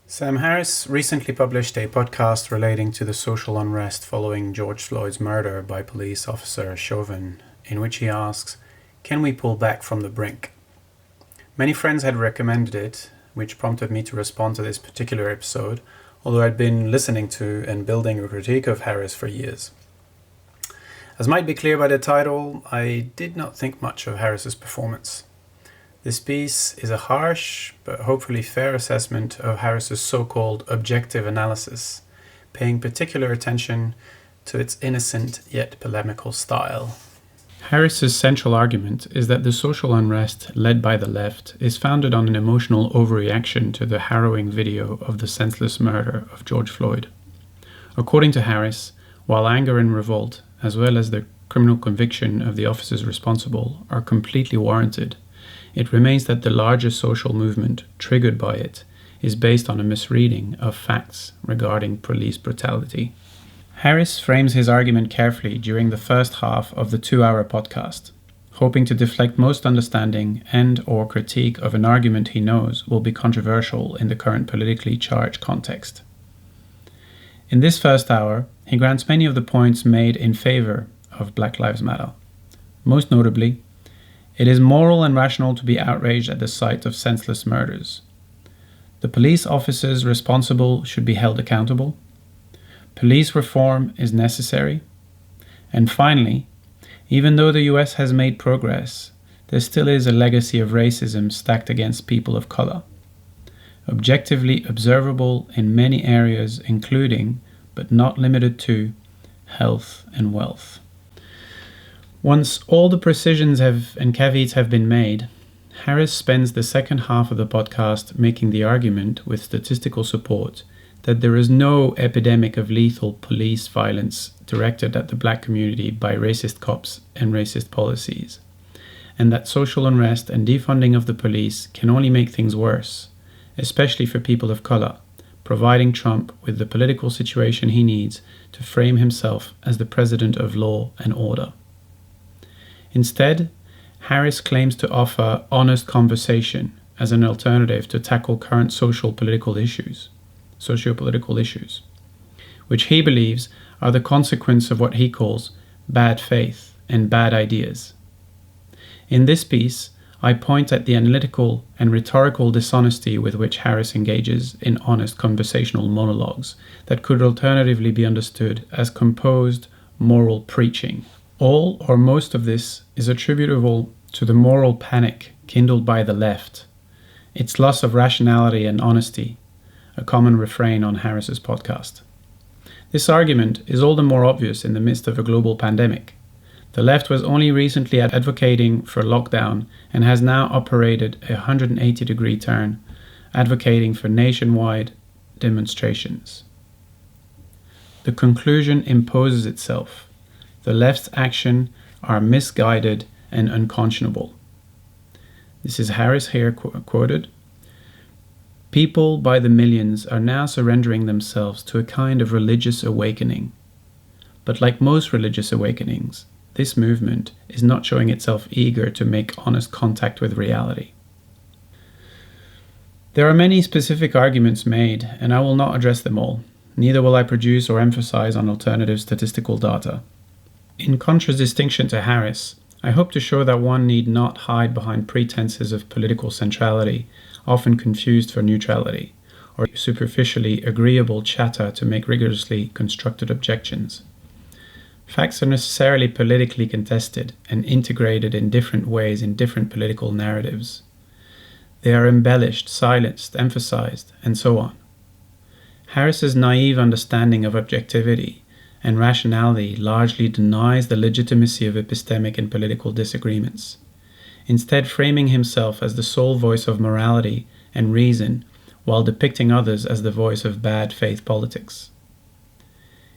Sam Harris recently published a podcast relating to the social unrest following George Floyd's murder by police officer Chauvin, in which he asks, "Can we pull back from the brink?" Many friends had recommended it, which prompted me to respond to this particular episode, although I'd been listening to and building a critique of Harris for years. As might be clear by the title, I did not think much of Harris's performance. This piece is a harsh, but hopefully fair assessment of Harris's so-called objective analysis, paying particular attention to its innocent yet polemical style. Harris's central argument is that the social unrest led by the left is founded on an emotional overreaction to the harrowing video of the senseless murder of George Floyd. According to Harris, while anger and revolt, as well as the criminal conviction of the officers responsible, are completely warranted, it remains that the larger social movement triggered by it is based on a misreading of facts regarding police brutality. Harris frames his argument carefully during the first half of the 2-hour podcast, hoping to deflect most understanding and/or critique of an argument he knows will be controversial in the current politically charged context. In this first hour, he grants many of the points made in favor of Black Lives Matter. Most notably, it is moral and rational to be outraged at the sight of senseless murders. The police officers responsible should be held accountable. Police reform is necessary. And finally, even though the US has made progress, there still is a legacy of racism stacked against people of color, objectively observable in many areas, including, but not limited to, health and wealth. Once all the precisions and caveats have been made, Harris spends the second half of the podcast making the argument, with statistical support, that there is no epidemic of lethal police violence directed at the black community by racist cops and racist policies, and that social unrest and defunding of the police can only make things worse, especially for people of color, providing Trump with the political situation he needs to frame himself as the president of law and order. Instead, Harris claims to offer honest conversation as an alternative to tackle current sociopolitical issues, which he believes are the consequence of what he calls bad faith and bad ideas. In this piece, I point at the analytical and rhetorical dishonesty with which Harris engages in honest conversational monologues that could alternatively be understood as composed moral preaching. All or most of this is attributable to the moral panic kindled by the left, its loss of rationality and honesty, a common refrain on Harris's podcast. This argument is all the more obvious in the midst of a global pandemic. The left was only recently advocating for lockdown and has now operated a 180-degree turn, advocating for nationwide demonstrations. The conclusion imposes itself. The left's actions are misguided and unconscionable. This is Harris here quoted. People by the millions are now surrendering themselves to a kind of religious awakening. But like most religious awakenings, this movement is not showing itself eager to make honest contact with reality. There are many specific arguments made, and I will not address them all. Neither will I produce or emphasize on alternative statistical data. In contradistinction to Harris, I hope to show that one need not hide behind pretenses of political centrality, often confused for neutrality, or superficially agreeable chatter to make rigorously constructed objections. Facts are necessarily politically contested and integrated in different ways in different political narratives. They are embellished, silenced, emphasized, and so on. Harris's naive understanding of objectivity and rationality largely denies the legitimacy of epistemic and political disagreements, instead framing himself as the sole voice of morality and reason while depicting others as the voice of bad faith politics.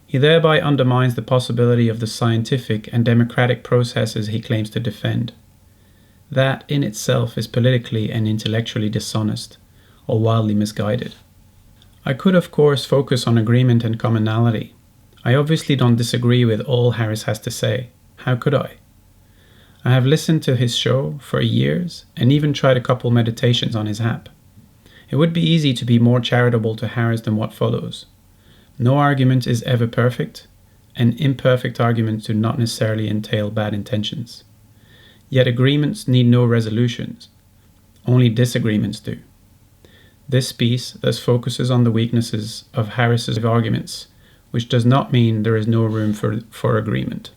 He thereby undermines the possibility of the scientific and democratic processes he claims to defend. That in itself is politically and intellectually dishonest or wildly misguided. I could of course focus on agreement and commonality. I obviously don't disagree with all Harris has to say. How could I? I have listened to his show for years and even tried a couple meditations on his app. It would be easy to be more charitable to Harris than what follows. No argument is ever perfect, and imperfect arguments do not necessarily entail bad intentions. Yet agreements need no resolutions, only disagreements do. This piece thus focuses on the weaknesses of Harris's arguments, which does not mean there is no room for agreement.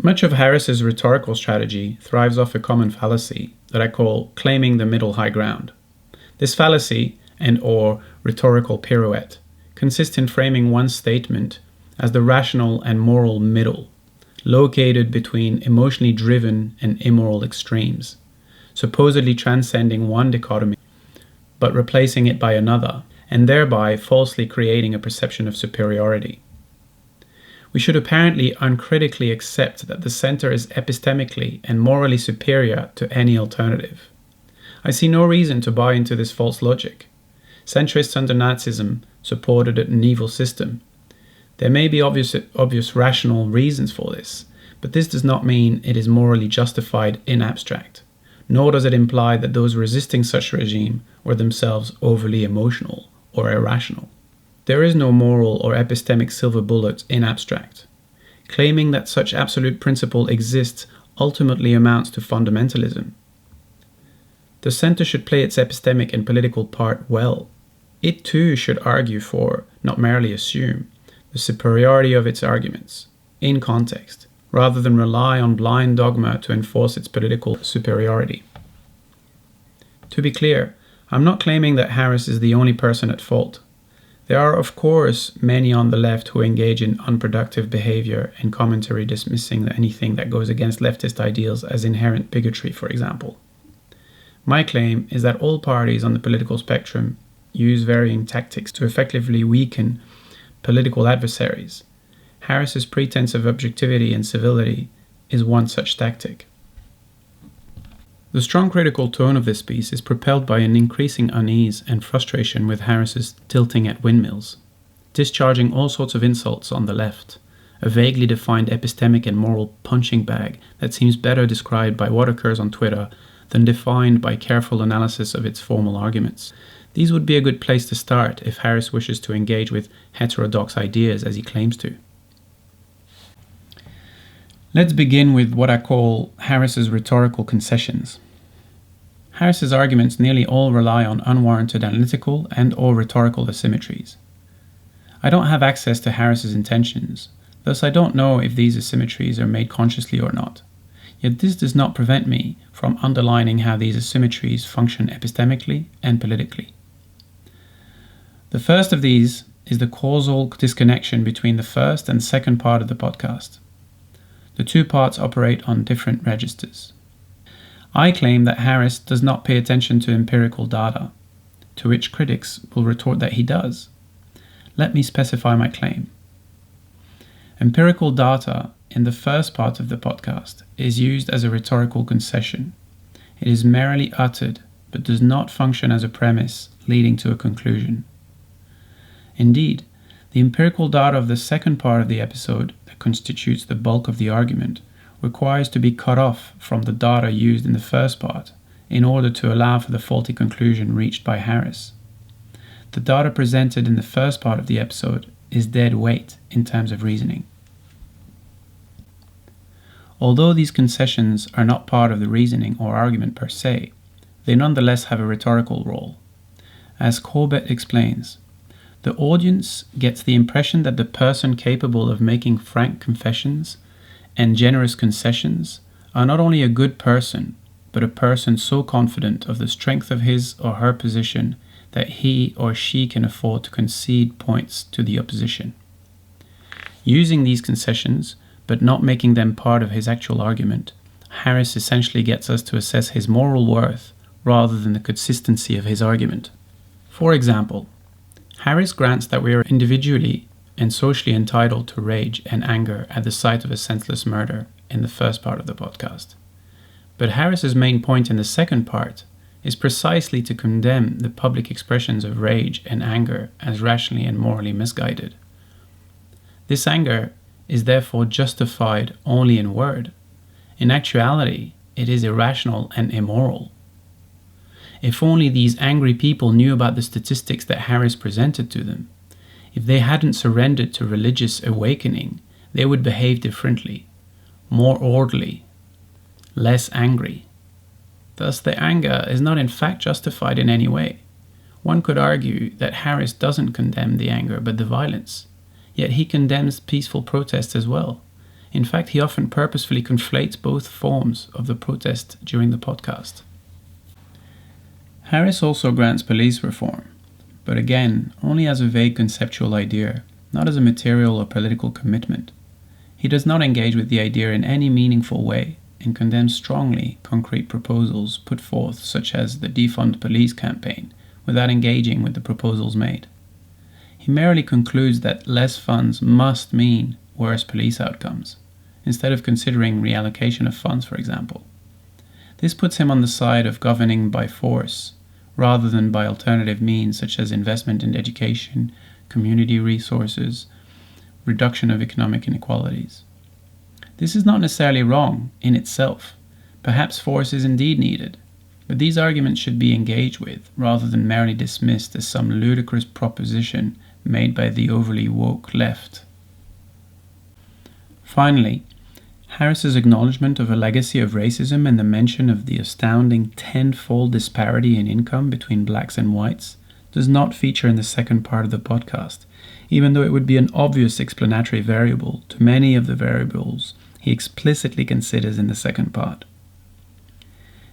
Much of Harris's rhetorical strategy thrives off a common fallacy that I call claiming the middle high ground. This fallacy, and or rhetorical pirouette, consists in framing one statement as the rational and moral middle, located between emotionally driven and immoral extremes, supposedly transcending one dichotomy, but replacing it by another, and thereby falsely creating a perception of superiority. We should apparently uncritically accept that the center is epistemically and morally superior to any alternative. I see no reason to buy into this false logic. Centrists under Nazism supported an evil system. There may be obvious rational reasons for this, but this does not mean it is morally justified in abstract, nor does it imply that those resisting such regime were themselves overly emotional or irrational. There is no moral or epistemic silver bullet in abstract. Claiming that such absolute principle exists ultimately amounts to fundamentalism. The center should play its epistemic and political part well. It too should argue for, not merely assume, the superiority of its arguments, in context, rather than rely on blind dogma to enforce its political superiority. To be clear, I'm not claiming that Harris is the only person at fault. There are, of course, many on the left who engage in unproductive behavior and commentary dismissing anything that goes against leftist ideals as inherent bigotry, for example. My claim is that all parties on the political spectrum use varying tactics to effectively weaken political adversaries. Harris's pretense of objectivity and civility is one such tactic. The strong critical tone of this piece is propelled by an increasing unease and frustration with Harris's tilting at windmills, discharging all sorts of insults on the left, a vaguely defined epistemic and moral punching bag that seems better described by what occurs on Twitter than defined by careful analysis of its formal arguments. These would be a good place to start if Harris wishes to engage with heterodox ideas as he claims to. Let's begin with what I call Harris's rhetorical concessions. Harris's arguments nearly all rely on unwarranted analytical and or rhetorical asymmetries. I don't have access to Harris's intentions, thus I don't know if these asymmetries are made consciously or not. Yet this does not prevent me from underlining how these asymmetries function epistemically and politically. The first of these is the causal disconnection between the first and second part of the podcast. The two parts operate on different registers. I claim that Harris does not pay attention to empirical data, to which critics will retort that he does. Let me specify my claim. Empirical data in the first part of the podcast is used as a rhetorical concession. It is merely uttered, but does not function as a premise leading to a conclusion. Indeed, the empirical data of the second part of the episode, that constitutes the bulk of the argument, requires to be cut off from the data used in the first part in order to allow for the faulty conclusion reached by Harris. The data presented in the first part of the episode is dead weight in terms of reasoning. Although these concessions are not part of the reasoning or argument per se, they nonetheless have a rhetorical role. As Corbett explains, the audience gets the impression that the person capable of making frank confessions and generous concessions are not only a good person, but a person so confident of the strength of his or her position that he or she can afford to concede points to the opposition. Using these concessions, but not making them part of his actual argument, Harris essentially gets us to assess his moral worth rather than the consistency of his argument. For example, Harris grants that we are individually and socially entitled to rage and anger at the sight of a senseless murder in the first part of the podcast. But Harris's main point in the second part is precisely to condemn the public expressions of rage and anger as rationally and morally misguided. This anger is therefore justified only in word. In actuality, it is irrational and immoral. If only these angry people knew about the statistics that Harris presented to them. If they hadn't surrendered to religious awakening, they would behave differently, more orderly, less angry. Thus, the anger is not in fact justified in any way. One could argue that Harris doesn't condemn the anger but the violence, yet he condemns peaceful protest as well. In fact, he often purposefully conflates both forms of the protest during the podcast. Harris also grants police reform, but again, only as a vague conceptual idea, not as a material or political commitment. He does not engage with the idea in any meaningful way and condemns strongly concrete proposals put forth, such as the defund police campaign, without engaging with the proposals made. He merely concludes that less funds must mean worse police outcomes, instead of considering reallocation of funds, for example. This puts him on the side of governing by force, rather than by alternative means such as investment in education, community resources, reduction of economic inequalities. This is not necessarily wrong in itself. Perhaps force is indeed needed, but these arguments should be engaged with, rather than merely dismissed as some ludicrous proposition made by the overly woke left. Finally, Harris's acknowledgement of a legacy of racism and the mention of the astounding tenfold disparity in income between blacks and whites does not feature in the second part of the podcast, even though it would be an obvious explanatory variable to many of the variables he explicitly considers in the second part.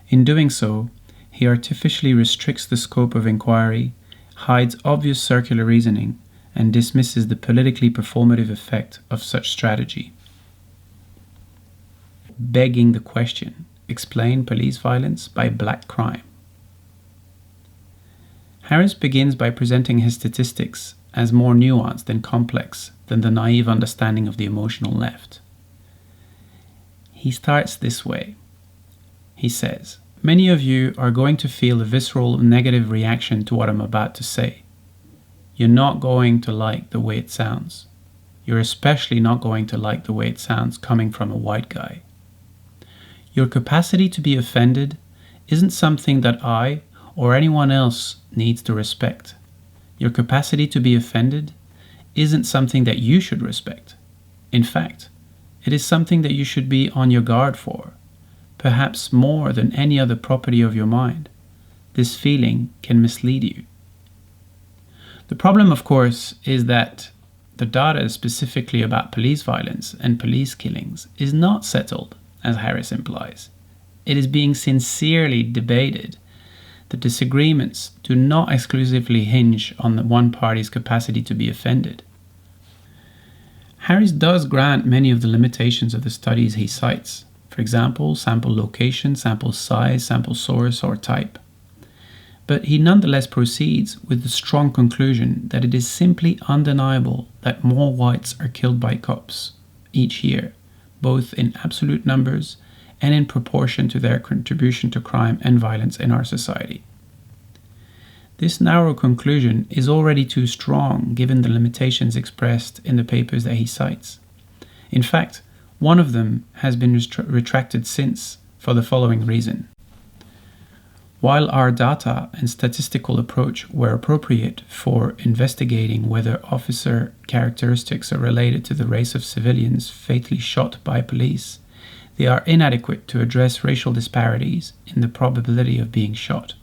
In doing so, he artificially restricts the scope of inquiry, hides obvious circular reasoning, and dismisses the politically performative effect of such strategy. Begging the question, explain police violence by black crime. Harris begins by presenting his statistics as more nuanced and complex than the naive understanding of the emotional left. He starts this way. He says, "Many of you are going to feel a visceral negative reaction to what I'm about to say. You're not going to like the way it sounds. You're especially not going to like the way it sounds coming from a white guy. Your capacity to be offended isn't something that I or anyone else needs to respect. Your capacity to be offended isn't something that you should respect. In fact, it is something that you should be on your guard for, perhaps more than any other property of your mind. This feeling can mislead you." The problem, of course, is that the data specifically about police violence and police killings is not settled, as Harris implies. It is being sincerely debated. The disagreements do not exclusively hinge on the one party's capacity to be offended. Harris does grant many of the limitations of the studies he cites, for example, sample location, sample size, sample source, or type. But he nonetheless proceeds with the strong conclusion that it is simply undeniable that more whites are killed by cops each year, both in absolute numbers and in proportion to their contribution to crime and violence in our society. This narrow conclusion is already too strong given the limitations expressed in the papers that he cites. In fact, one of them has been retracted since for the following reason. While our data and statistical approach were appropriate for investigating whether officer characteristics are related to the race of civilians fatally shot by police, they are inadequate to address racial disparities in the probability of being shot.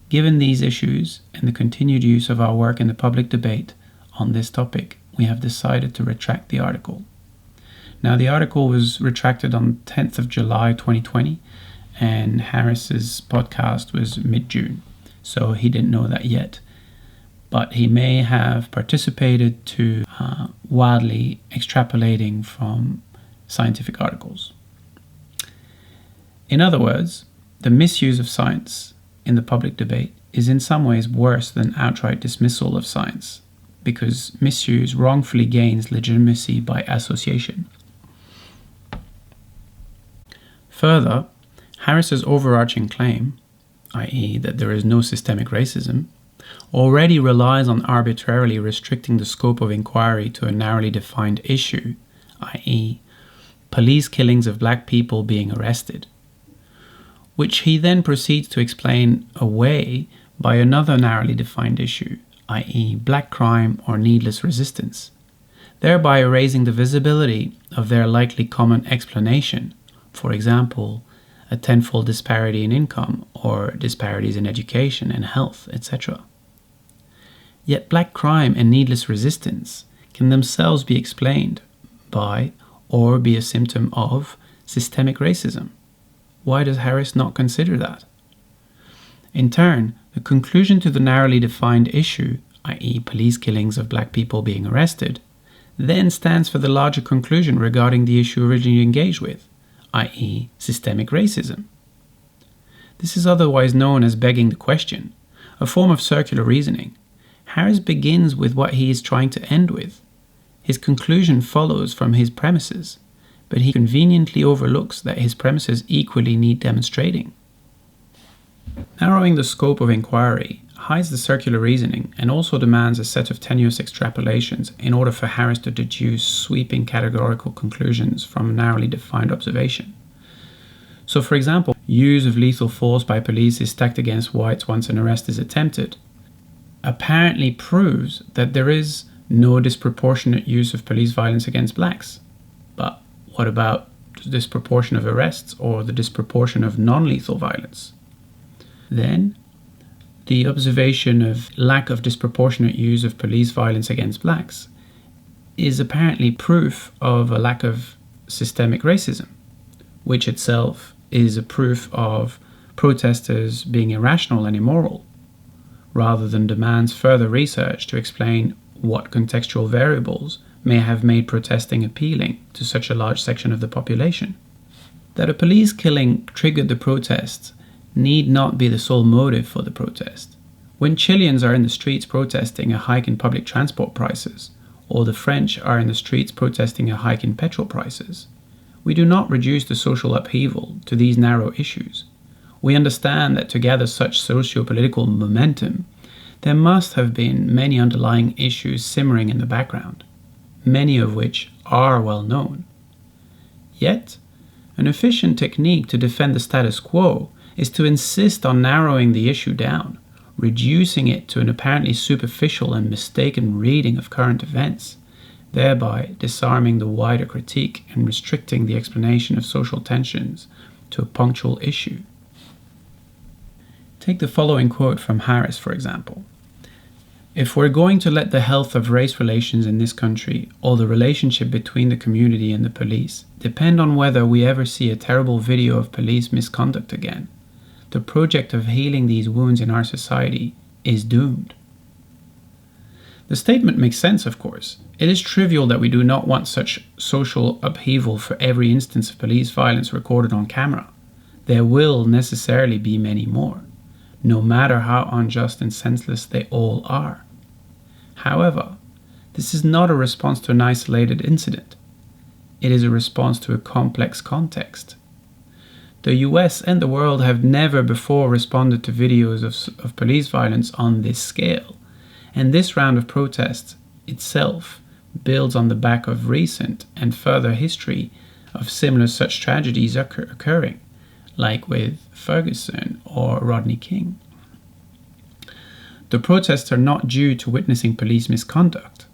Given these issues and the continued use of our work in the public debate on this topic, we have decided to retract the article. Now, the article was retracted on 10th of July 2020, and Harris's podcast was mid-June, so he didn't know that yet. But he may have participated to wildly extrapolating from scientific articles. In other words, the misuse of science in the public debate is in some ways worse than outright dismissal of science, because misuse wrongfully gains legitimacy by association. Further, Harris's overarching claim, i.e. that there is no systemic racism, already relies on arbitrarily restricting the scope of inquiry to a narrowly defined issue, i.e. police killings of black people being arrested. which he then proceeds to explain away by another narrowly defined issue, i.e. black crime or needless resistance, thereby erasing the visibility of their likely common explanation, for example, a tenfold disparity in income or disparities in education and health, etc. Yet black crime and needless resistance can themselves be explained by or be a symptom of systemic racism. Why does Harris not consider that? In turn, the conclusion to the narrowly defined issue, i.e. police killings of black people being arrested, then stands for the larger conclusion regarding the issue originally engaged with, i.e. systemic racism. This is otherwise known as begging the question, a form of circular reasoning. Harris begins with what he is trying to end with. His conclusion follows from his premises, but he conveniently overlooks that his premises equally need demonstrating. Narrowing the scope of inquiry hides the circular reasoning and also demands a set of tenuous extrapolations in order for Harris to deduce sweeping categorical conclusions from a narrowly defined observation. So, for example, use of lethal force by police is stacked against whites once an arrest is attempted apparently proves that there is no disproportionate use of police violence against blacks. But what about the disproportion of arrests or the disproportion of non-lethal violence? Then, the observation of lack of disproportionate use of police violence against blacks is apparently proof of a lack of systemic racism, which itself is a proof of protesters being irrational and immoral, rather than demands further research to explain what contextual variables may have made protesting appealing to such a large section of the population. That a police killing triggered the protests need not be the sole motive for the protest. When Chileans are in the streets protesting a hike in public transport prices, or the French are in the streets protesting a hike in petrol prices, we do not reduce the social upheaval to these narrow issues. We understand that to gather such socio-political momentum, there must have been many underlying issues simmering in the background, many of which are well known. Yet, an efficient technique to defend the status quo is to insist on narrowing the issue down, reducing it to an apparently superficial and mistaken reading of current events, thereby disarming the wider critique and restricting the explanation of social tensions to a punctual issue. Take the following quote from Harris, for example. If we're going to let the health of race relations in this country, or the relationship between the community and the police, depend on whether we ever see a terrible video of police misconduct again, the project of healing these wounds in our society is doomed. The statement makes sense, of course. It is trivial that we do not want such social upheaval for every instance of police violence recorded on camera. There will necessarily be many more, no matter how unjust and senseless they all are. However, this is not a response to an isolated incident. It is a response to a complex context. The US and the world have never before responded to videos of police violence on this scale, and this round of protests itself builds on the back of recent and further history of similar such tragedies occurring, like with Ferguson or Rodney King. The protests are not due to witnessing police misconduct.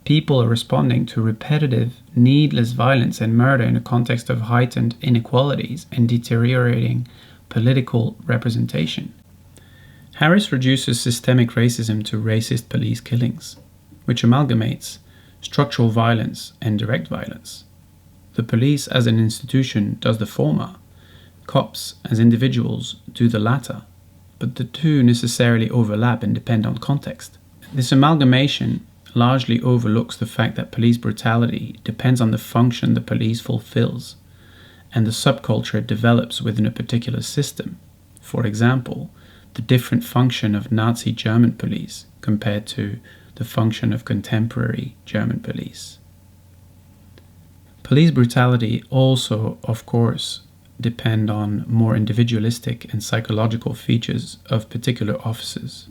People are responding to repetitive, needless violence and murder in a context of heightened inequalities and deteriorating political representation. Harris reduces systemic racism to racist police killings, which amalgamates structural violence and direct violence. The police as an institution does the former, cops as individuals do the latter, but the two necessarily overlap and depend on context. This amalgamation largely overlooks the fact that police brutality depends on the function the police fulfills and the subculture it develops within a particular system. For example, the different function of Nazi German police compared to the function of contemporary German police. Police brutality also, of course, depend on more individualistic and psychological features of particular officers.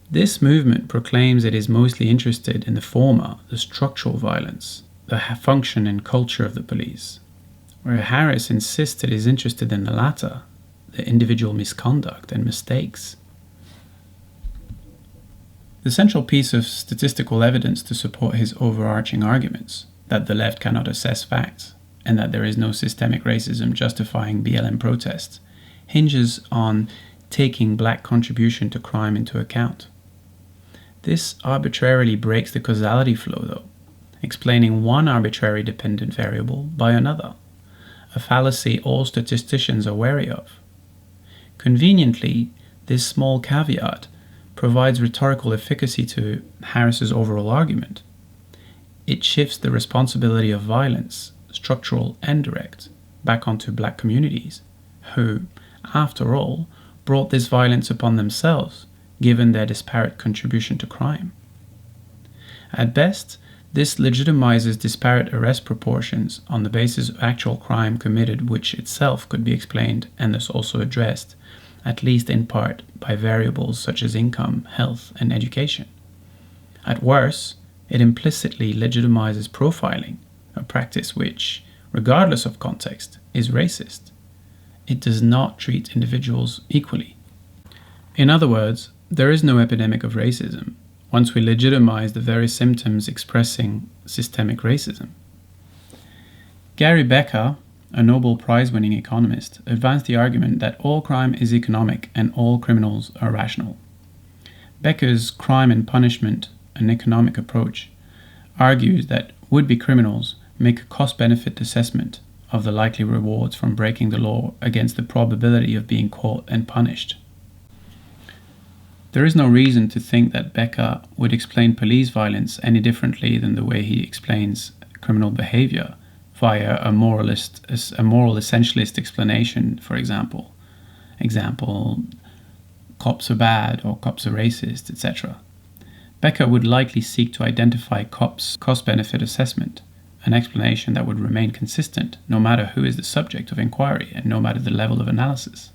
This movement proclaims it is mostly interested in the former, the structural violence, the function and culture of the police, where Harris insists it is interested in the latter, the individual misconduct and mistakes. The central piece of statistical evidence to support his overarching arguments, that the left cannot assess facts, and that there is no systemic racism justifying BLM protests, hinges on taking black contribution to crime into account. This arbitrarily breaks the causality flow, though, explaining one arbitrary dependent variable by another, a fallacy all statisticians are wary of. Conveniently, this small caveat provides rhetorical efficacy to Harris's overall argument. It shifts the responsibility of violence, structural and direct, back onto black communities, who, after all, brought this violence upon themselves, given their disparate contribution to crime. At best, this legitimizes disparate arrest proportions on the basis of actual crime committed, which itself could be explained and thus also addressed, at least in part, by variables such as income, health, and education. At worst, it implicitly legitimizes profiling, a practice which, regardless of context, is racist. It does not treat individuals equally. In other words, there is no epidemic of racism once we legitimize the very symptoms expressing systemic racism. Gary Becker, a Nobel Prize-winning economist, advanced the argument that all crime is economic and all criminals are rational. Becker's crime and punishment, an economic approach, argues that would-be criminals make a cost-benefit assessment of the likely rewards from breaking the law against the probability of being caught and punished. There is no reason to think that Becker would explain police violence any differently than the way he explains criminal behavior via a moral essentialist explanation, for example. Cops are bad or cops are racist, etc. Becker would likely seek to identify cops' cost-benefit assessment, an explanation that would remain consistent no matter who is the subject of inquiry and no matter the level of analysis.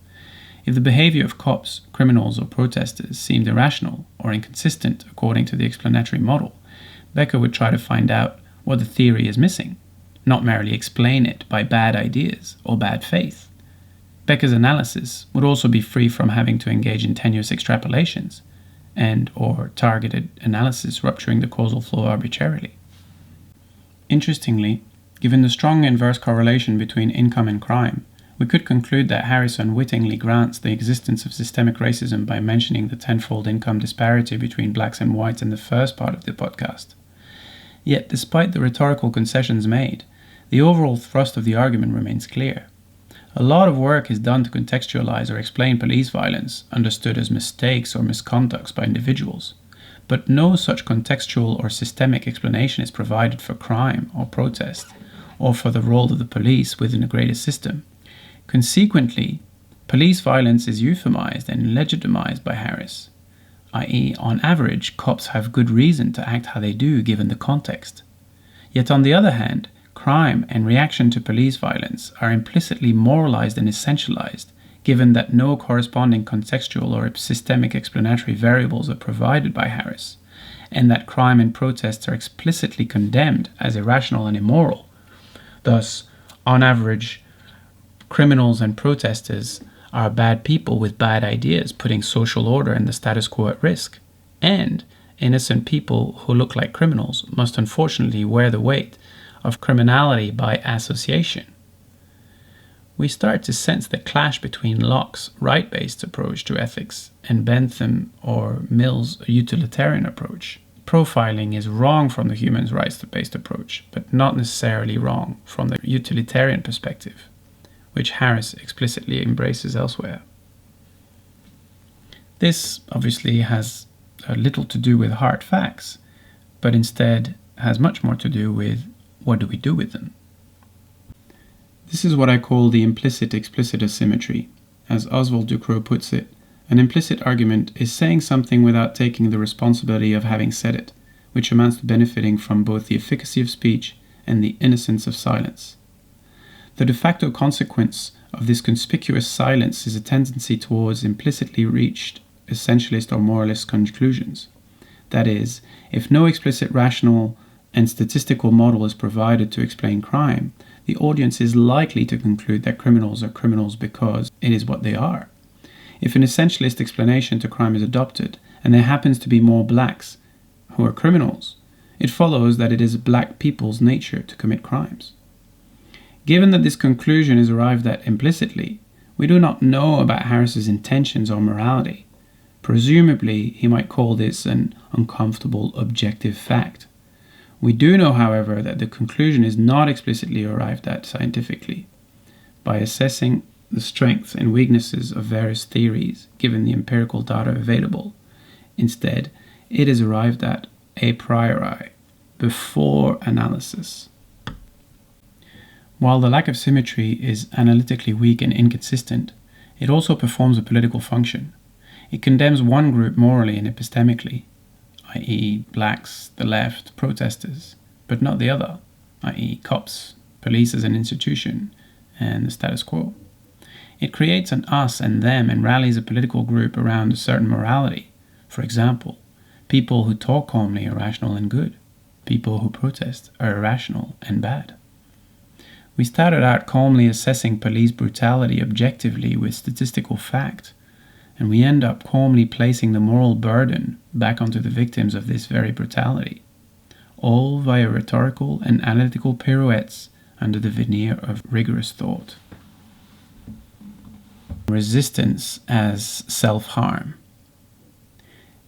If the behavior of cops, criminals, or protesters seemed irrational or inconsistent according to the explanatory model, Becker would try to find out what the theory is missing, not merely explain it by bad ideas or bad faith. Becker's analysis would also be free from having to engage in tenuous extrapolations and/or targeted analysis rupturing the causal flow arbitrarily. Interestingly, given the strong inverse correlation between income and crime, we could conclude that Harris unwittingly grants the existence of systemic racism by mentioning the tenfold income disparity between blacks and whites in the first part of the podcast. Yet, despite the rhetorical concessions made, the overall thrust of the argument remains clear. A lot of work is done to contextualize or explain police violence, understood as mistakes or misconducts by individuals, but no such contextual or systemic explanation is provided for crime or protest, or for the role of the police within a greater system. Consequently, police violence is euphemized and legitimized by Harris, i.e., on average, cops have good reason to act how they do given the context. Yet on the other hand, crime and reaction to police violence are implicitly moralized and essentialized, given that no corresponding contextual or systemic explanatory variables are provided by Harris, and that crime and protests are explicitly condemned as irrational and immoral. Thus, on average, criminals and protesters are bad people with bad ideas, putting social order and the status quo at risk, and innocent people who look like criminals must unfortunately wear the weight of criminality by association. We start to sense the clash between Locke's right-based approach to ethics and Bentham or Mill's utilitarian approach. Profiling is wrong from the human rights-based approach, but not necessarily wrong from the utilitarian perspective, which Harris explicitly embraces elsewhere. This obviously has little to do with hard facts, but instead has much more to do with what do we do with them. This is what I call the implicit-explicit asymmetry. As Oswald Ducrot puts it, an implicit argument is saying something without taking the responsibility of having said it, which amounts to benefiting from both the efficacy of speech and the innocence of silence. The de facto consequence of this conspicuous silence is a tendency towards implicitly reached essentialist or moralist conclusions. That is, if no explicit rational and statistical model is provided to explain crime, the audience is likely to conclude that criminals are criminals because it is what they are. If an essentialist explanation to crime is adopted, and there happens to be more blacks who are criminals, it follows that it is black people's nature to commit crimes. Given that this conclusion is arrived at implicitly, we do not know about Harris's intentions or morality. Presumably, he might call this an uncomfortable objective fact. We do know, however, that the conclusion is not explicitly arrived at scientifically. By assessing the strengths and weaknesses of various theories given the empirical data available, instead, it is arrived at a priori, before analysis. While the lack of symmetry is analytically weak and inconsistent, it also performs a political function. It condemns one group morally and epistemically, i.e. blacks, the left, protesters, but not the other, i.e. cops, police as an institution, and the status quo. It creates an us and them and rallies a political group around a certain morality. For example, people who talk calmly are rational and good. People who protest are irrational and bad. We started out calmly assessing police brutality objectively with statistical fact, and we end up calmly placing the moral burden back onto the victims of this very brutality, all via rhetorical and analytical pirouettes under the veneer of rigorous thought. Resistance as self-harm.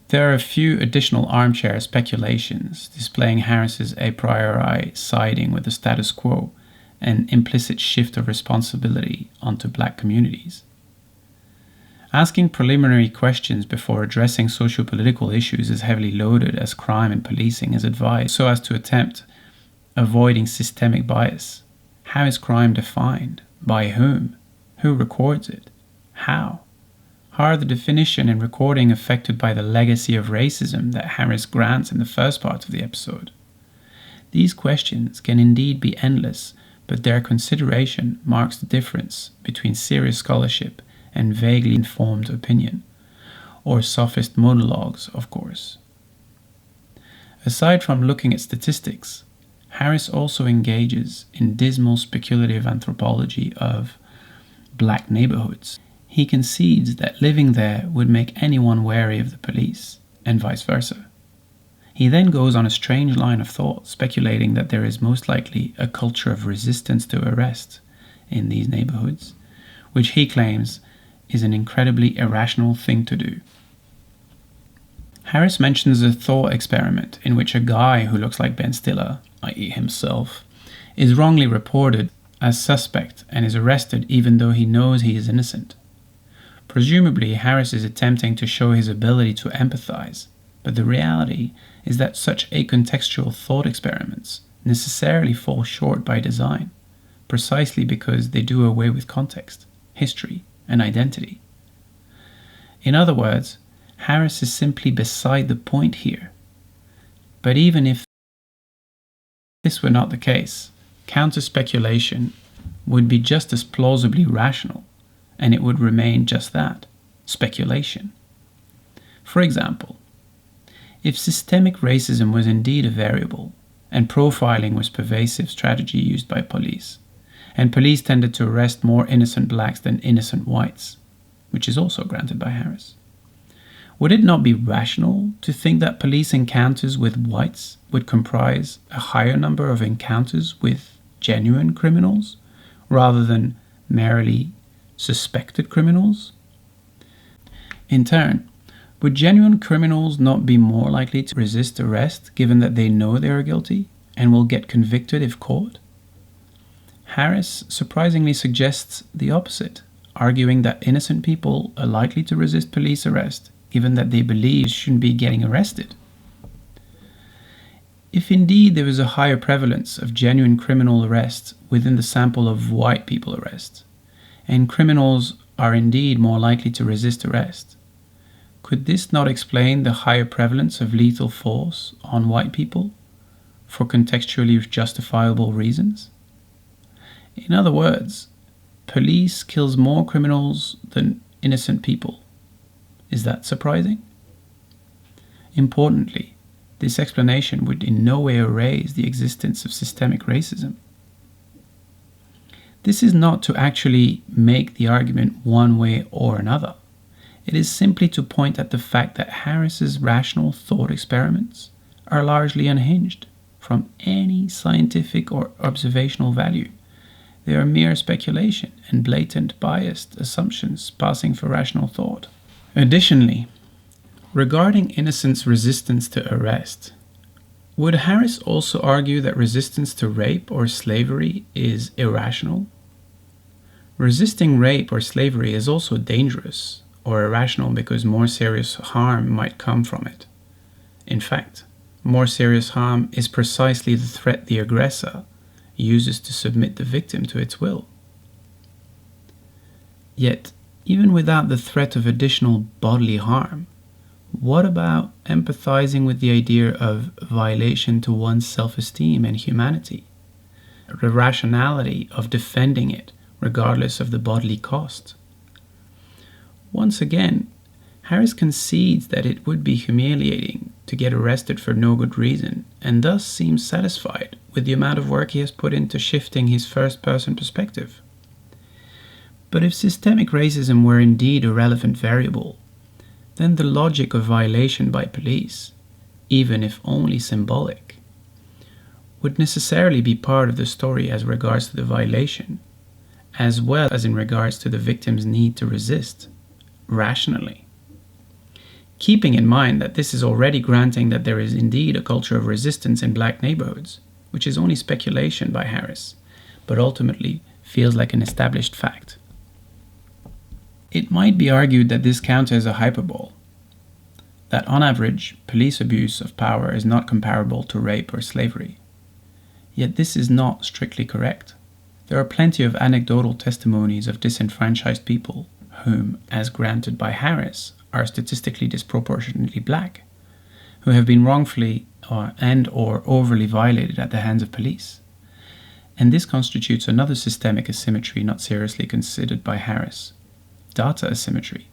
There are a few additional armchair speculations displaying Harris's a priori siding with the status quo and implicit shift of responsibility onto black communities. Asking preliminary questions before addressing socio-political issues is heavily loaded as crime and policing is advised so as to attempt avoiding systemic bias. How is crime defined? By whom? Who records it? How? How are the definition and recording affected by the legacy of racism that Harris grants in the first part of the episode? These questions can indeed be endless, but their consideration marks the difference between serious scholarship and vaguely informed opinion, or sophist monologues, of course. Aside from looking at statistics, Harris also engages in dismal speculative anthropology of black neighborhoods. He concedes that living there would make anyone wary of the police, and vice versa. He then goes on a strange line of thought, speculating that there is most likely a culture of resistance to arrest in these neighborhoods, which he claims is an incredibly irrational thing to do. Harris mentions a thought experiment in which a guy who looks like Ben Stiller, i.e. himself, is wrongly reported as suspect and is arrested even though he knows he is innocent. Presumably, Harris is attempting to show his ability to empathize, but the reality is that such acontextual thought experiments necessarily fall short by design, precisely because they do away with context, history, and identity. In other words, Harris is simply beside the point here. But even if this were not the case, counter-speculation would be just as plausibly rational, and it would remain just that, speculation. For example, if systemic racism was indeed a variable, and profiling was a pervasive strategy used by police, and police tended to arrest more innocent blacks than innocent whites, which is also granted by Harris, would it not be rational to think that police encounters with whites would comprise a higher number of encounters with genuine criminals, rather than merely suspected criminals? In turn, would genuine criminals not be more likely to resist arrest given that they know they are guilty and will get convicted if caught? Harris surprisingly suggests the opposite, arguing that innocent people are likely to resist police arrest given that they believe shouldn't be getting arrested. If indeed there is a higher prevalence of genuine criminal arrests within the sample of white people arrests, and criminals are indeed more likely to resist arrest, could this not explain the higher prevalence of lethal force on white people for contextually justifiable reasons? In other words, police kills more criminals than innocent people. Is that surprising? Importantly, this explanation would in no way erase the existence of systemic racism. This is not to actually make the argument one way or another. It is simply to point at the fact that Harris's rational thought experiments are largely unhinged from any scientific or observational value. They are mere speculation and blatant biased assumptions passing for rational thought. Additionally, regarding innocence resistance to arrest, would Harris also argue that resistance to rape or slavery is irrational? Resisting rape or slavery is also dangerous or irrational because more serious harm might come from it. In fact, more serious harm is precisely the threat the aggressor uses to submit the victim to its will. Yet, even without the threat of additional bodily harm, what about empathizing with the idea of violation to one's self-esteem and humanity? The rationality of defending it regardless of the bodily cost. Once again, Harris concedes that it would be humiliating to get arrested for no good reason, and thus seems satisfied with the amount of work he has put into shifting his first-person perspective. But if systemic racism were indeed a relevant variable, then the logic of violation by police, even if only symbolic, would necessarily be part of the story as regards to the violation, as well as in regards to the victim's need to resist, rationally. Keeping in mind that this is already granting that there is indeed a culture of resistance in black neighborhoods, which is only speculation by Harris, but ultimately feels like an established fact. It might be argued that this counts as a hyperbole, that on average, police abuse of power is not comparable to rape or slavery. Yet this is not strictly correct. There are plenty of anecdotal testimonies of disenfranchised people whom, as granted by Harris, are statistically disproportionately black, who have been wrongfully or overly violated at the hands of police. And this constitutes another systemic asymmetry not seriously considered by Harris: data asymmetry.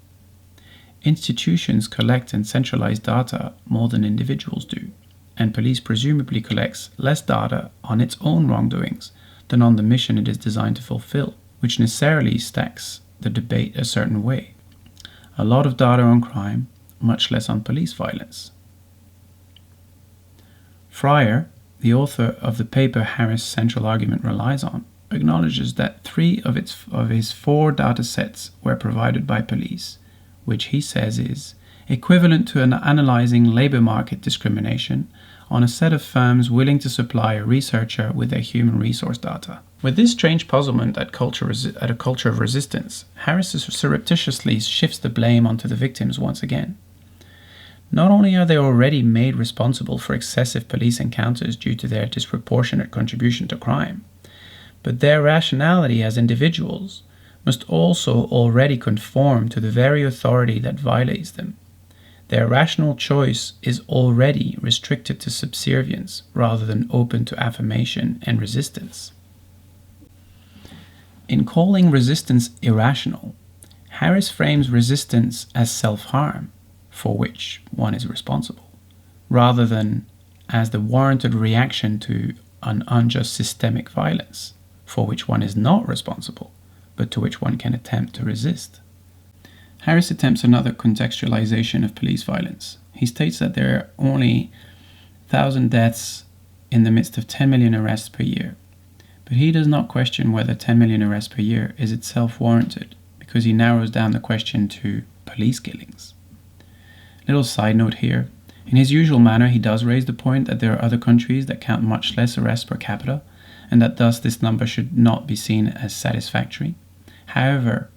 Institutions collect and centralize data more than individuals do, and police presumably collects less data on its own wrongdoings than on the mission it is designed to fulfill, which necessarily stacks the debate a certain way. A lot of data on crime, much less on police violence. Fryer, the author of the paper Harris' central argument relies on, acknowledges that 3 of his 4 data sets were provided by police, which he says is equivalent to analyzing labor market discrimination on a set of firms willing to supply a researcher with their human resource data. With this strange puzzlement at a culture of resistance, Harris surreptitiously shifts the blame onto the victims once again. Not only are they already made responsible for excessive police encounters due to their disproportionate contribution to crime, but their rationality as individuals must also already conform to the very authority that violates them. Their rational choice is already restricted to subservience rather than open to affirmation and resistance. In calling resistance irrational, Harris frames resistance as self-harm, for which one is responsible, rather than as the warranted reaction to an unjust systemic violence, for which one is not responsible, but to which one can attempt to resist. Harris attempts another contextualization of police violence. He states that there are only 1,000 deaths in the midst of 10 million arrests per year. But he does not question whether 10 million arrests per year is itself warranted, because he narrows down the question to police killings. Little side note here. In his usual manner, he does raise the point that there are other countries that count much less arrests per capita, and that thus this number should not be seen as satisfactory. However,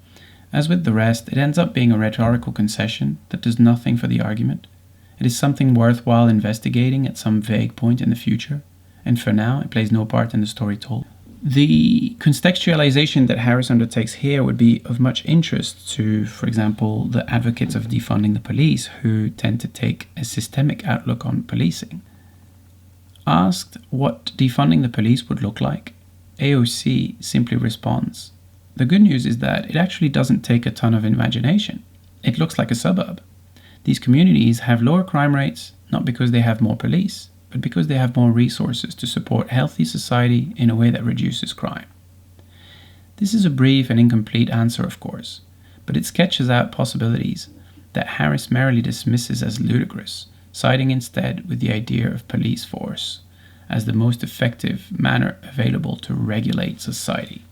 as with the rest, it ends up being a rhetorical concession that does nothing for the argument. It is something worthwhile investigating at some vague point in the future, and for now it plays no part in the story told. The contextualization that Harris undertakes here would be of much interest to, for example, the advocates of defunding the police, who tend to take a systemic outlook on policing. Asked what defunding the police would look like, AOC simply responds, "The good news is that it actually doesn't take a ton of imagination. It looks like a suburb. These communities have lower crime rates, not because they have more police, but because they have more resources to support healthy society in a way that reduces crime. This is a brief and incomplete answer, of course, but it sketches out possibilities that Harris merely dismisses as ludicrous, siding instead with the idea of police force as the most effective manner available to regulate society.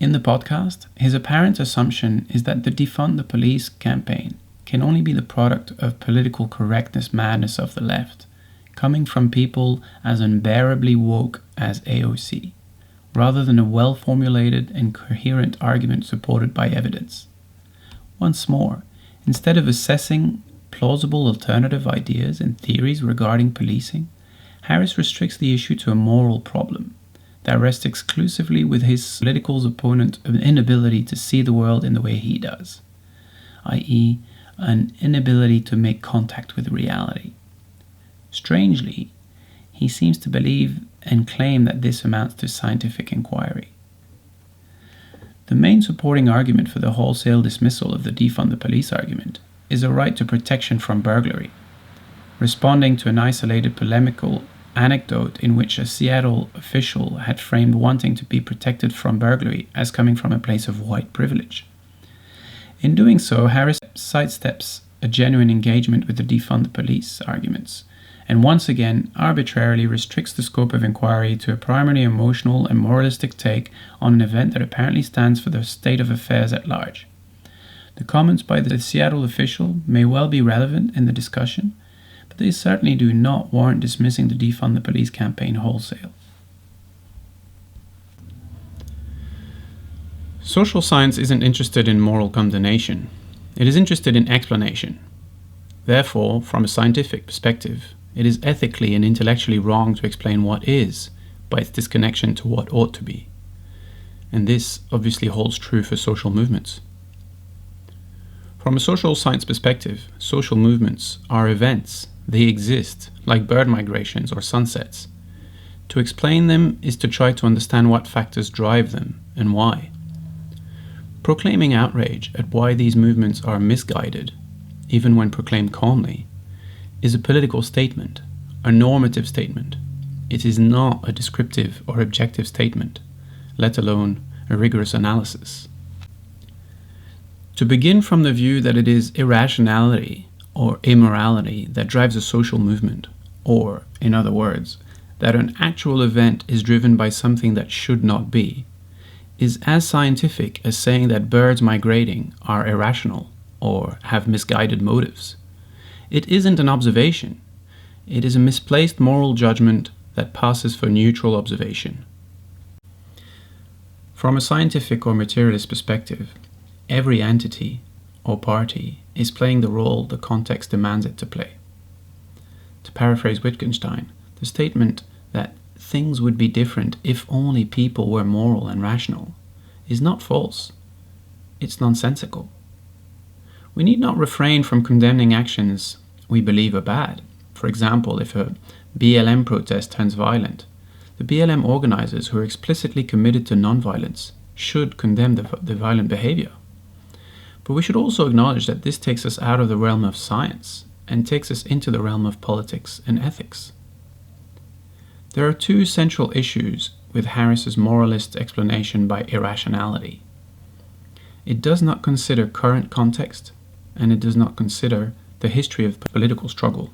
In the podcast, his apparent assumption is that the Defund the Police campaign can only be the product of political correctness madness of the left, coming from people as unbearably woke as AOC, rather than a well-formulated and coherent argument supported by evidence. Once more, instead of assessing plausible alternative ideas and theories regarding policing, Harris restricts the issue to a moral problem that rests exclusively with his political's opponent's inability to see the world in the way he does, i.e., an inability to make contact with reality. Strangely, he seems to believe and claim that this amounts to scientific inquiry. The main supporting argument for the wholesale dismissal of the defund the police argument is a right to protection from burglary, responding to an isolated polemical anecdote in which a Seattle official had framed wanting to be protected from burglary as coming from a place of white privilege. In doing so, Harris sidesteps a genuine engagement with the defund the police arguments, and once again arbitrarily restricts the scope of inquiry to a primarily emotional and moralistic take on an event that apparently stands for the state of affairs at large. The comments by the Seattle official may well be relevant in the discussion, but they certainly do not warrant dismissing the defund the police campaign wholesale. Social science isn't interested in moral condemnation. It is interested in explanation. Therefore, from a scientific perspective, it is ethically and intellectually wrong to explain what is by its disconnection to what ought to be. And this obviously holds true for social movements. From a social science perspective, social movements are events. They exist, like bird migrations or sunsets. To explain them is to try to understand what factors drive them and why. Proclaiming outrage at why these movements are misguided, even when proclaimed calmly, is a political statement, a normative statement. It is not a descriptive or objective statement, let alone a rigorous analysis. To begin from the view that it is irrationality or immorality that drives a social movement, or, in other words, that an actual event is driven by something that should not be, is as scientific as saying that birds migrating are irrational or have misguided motives. It isn't an observation. It is a misplaced moral judgment that passes for neutral observation. From a scientific or materialist perspective, every entity or party is playing the role the context demands it to play. To paraphrase Wittgenstein, the statement that things would be different if only people were moral and rational is not false. It's nonsensical. We need not refrain from condemning actions we believe are bad. For example, if a BLM protest turns violent, the BLM organizers who are explicitly committed to nonviolence should condemn the violent behavior. But we should also acknowledge that this takes us out of the realm of science and takes us into the realm of politics and ethics. There are two central issues with Harris's moralist explanation by irrationality. It does not consider current context, and it does not consider the history of political struggle.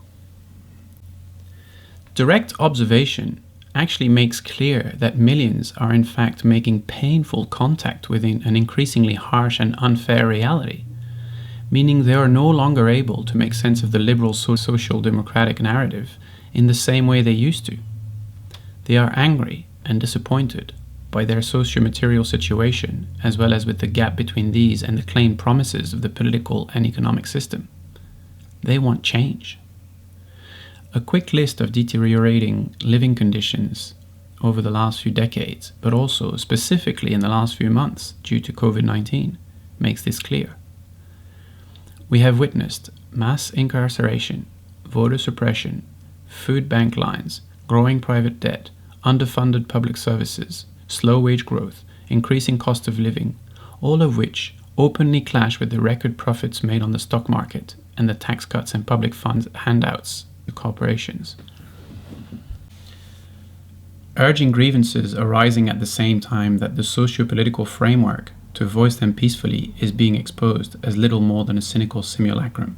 Direct observation actually makes clear that millions are in fact making painful contact with an increasingly harsh and unfair reality, meaning they are no longer able to make sense of the liberal social democratic narrative in the same way they used to. They are angry and disappointed by their socio-material situation, as well as with the gap between these and the claimed promises of the political and economic system. They want change. A quick list of deteriorating living conditions over the last few decades, but also specifically in the last few months due to COVID-19, makes this clear. We have witnessed mass incarceration, voter suppression, food bank lines, growing private debt, underfunded public services, slow wage growth, increasing cost of living, all of which openly clash with the record profits made on the stock market and the tax cuts and public funds handouts to corporations. Urging grievances arising at the same time that the socio-political framework to voice them peacefully is being exposed as little more than a cynical simulacrum.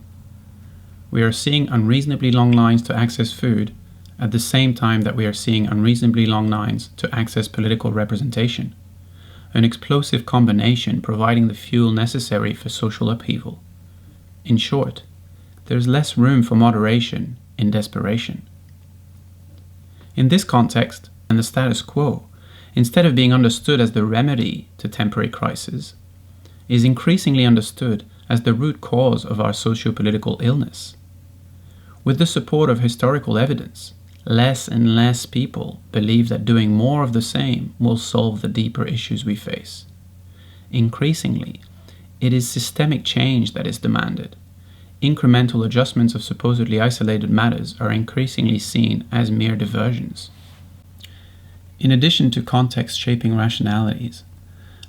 We are seeing unreasonably long lines to access food at the same time that we are seeing unreasonably long lines to access political representation, an explosive combination providing the fuel necessary for social upheaval. In short, there is less room for moderation in desperation. In this context, and the status quo, instead of being understood as the remedy to temporary crisis, is increasingly understood as the root cause of our socio-political illness. With the support of historical evidence, less and less people believe that doing more of the same will solve the deeper issues we face. Increasingly, it is systemic change that is demanded. Incremental adjustments of supposedly isolated matters are increasingly seen as mere diversions. In addition to context-shaping rationalities,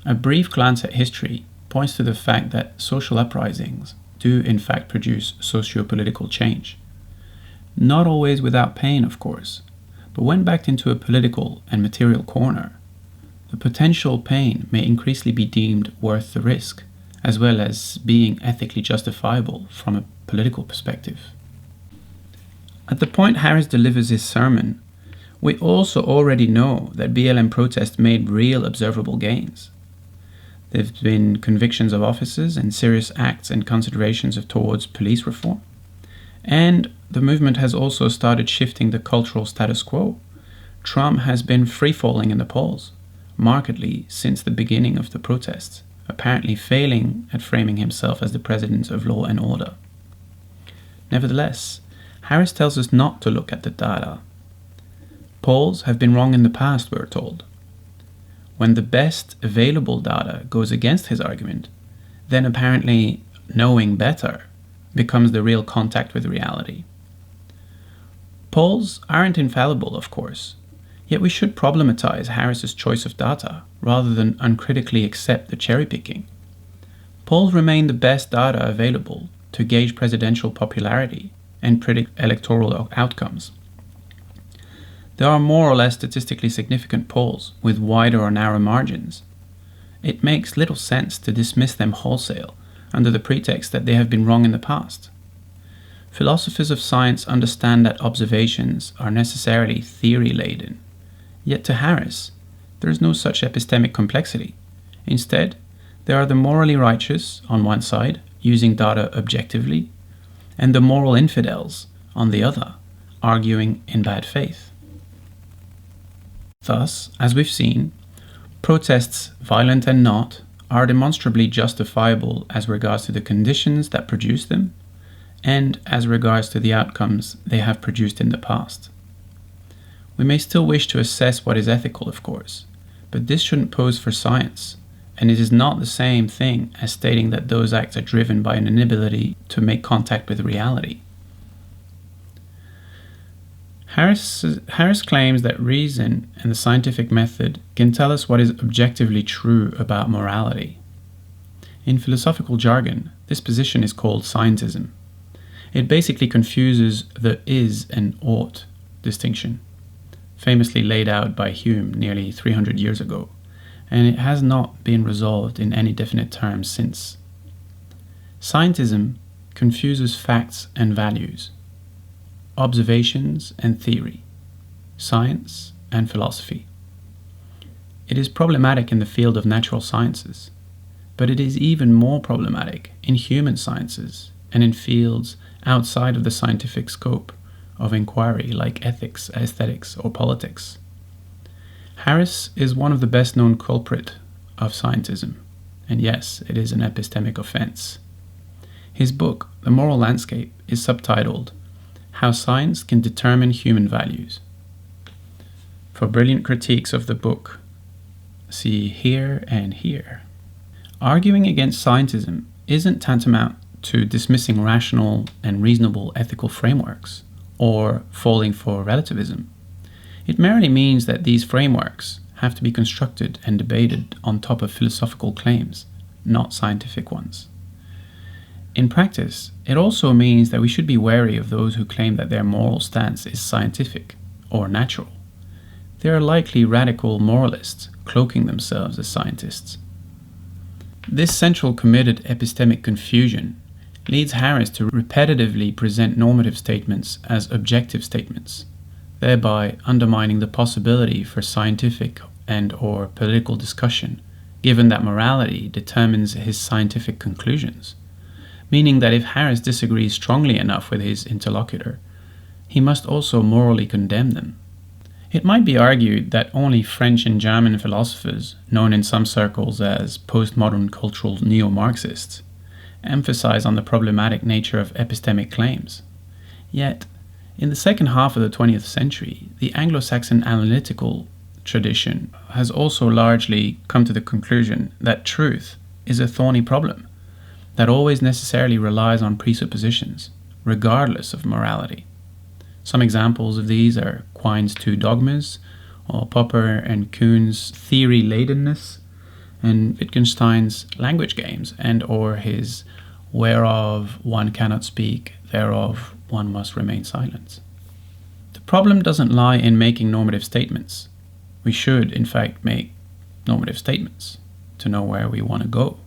a brief glance at history points to the fact that social uprisings do in fact produce socio-political change. Not always without pain, of course, but when backed into a political and material corner, the potential pain may increasingly be deemed worth the risk, as well as being ethically justifiable from a political perspective. At the point Harris delivers his sermon, we also already know that BLM protests made real observable gains. There have been convictions of officers and serious acts and considerations towards police reform. And the movement has also started shifting the cultural status quo. Trump has been free-falling in the polls, markedly since the beginning of the protests, apparently failing at framing himself as the president of law and order. Nevertheless, Harris tells us not to look at the data. Polls have been wrong in the past, we're told. When the best available data goes against his argument, then apparently knowing better becomes the real contact with reality. Polls aren't infallible, of course, yet we should problematize Harris's choice of data rather than uncritically accept the cherry-picking. Polls remain the best data available to gauge presidential popularity and predict electoral outcomes. There are more or less statistically significant polls with wider or narrow margins. It makes little sense to dismiss them wholesale under the pretext that they have been wrong in the past. Philosophers of science understand that observations are necessarily theory-laden. Yet to Harris, there is no such epistemic complexity. Instead, there are the morally righteous on one side, using data objectively, and the moral infidels on the other, arguing in bad faith. Thus, as we've seen, protests, violent and not, are demonstrably justifiable as regards to the conditions that produce them and as regards to the outcomes they have produced in the past. We may still wish to assess what is ethical, of course, but this shouldn't pose for science, and it is not the same thing as stating that those acts are driven by an inability to make contact with reality. Harris claims that reason and the scientific method can tell us what is objectively true about morality. In philosophical jargon, this position is called Scientism. It basically confuses the is and ought distinction, famously laid out by Hume nearly 300 years ago, and it has not been resolved in any definite terms since. Scientism confuses facts and values, observations and theory, science and philosophy. It is problematic in the field of natural sciences, but it is even more problematic in human sciences and in fields outside of the scientific scope of inquiry like ethics, aesthetics, or politics. Harris is one of the best-known culprit of scientism, and yes, it is an epistemic offense. His book, The Moral Landscape, is subtitled How Science Can Determine Human Values. For brilliant critiques of the book, see here and here. Arguing against scientism isn't tantamount to dismissing rational and reasonable ethical frameworks or falling for relativism. It merely means that these frameworks have to be constructed and debated on top of philosophical claims, not scientific ones. In practice, It also means that we should be wary of those who claim that their moral stance is scientific or natural. They are likely radical moralists, cloaking themselves as scientists. This central committed epistemic confusion leads Harris to repetitively present normative statements as objective statements, thereby undermining the possibility for scientific and/or political discussion, given that morality determines his scientific conclusions, meaning that if Harris disagrees strongly enough with his interlocutor, he must also morally condemn them. It might be argued that only French and German philosophers, known in some circles as postmodern cultural neo-Marxists, emphasize on the problematic nature of epistemic claims. Yet, in the second half of the 20th century, the Anglo-Saxon analytical tradition has also largely come to the conclusion that truth is a thorny problem that always necessarily relies on presuppositions, regardless of morality. Some examples of these are Quine's two dogmas, or Popper and Kuhn's theory-ladenness, and Wittgenstein's language games, and or his whereof one cannot speak, thereof one must remain silent. The problem doesn't lie in making normative statements. We should, in fact, make normative statements to know where we want to go.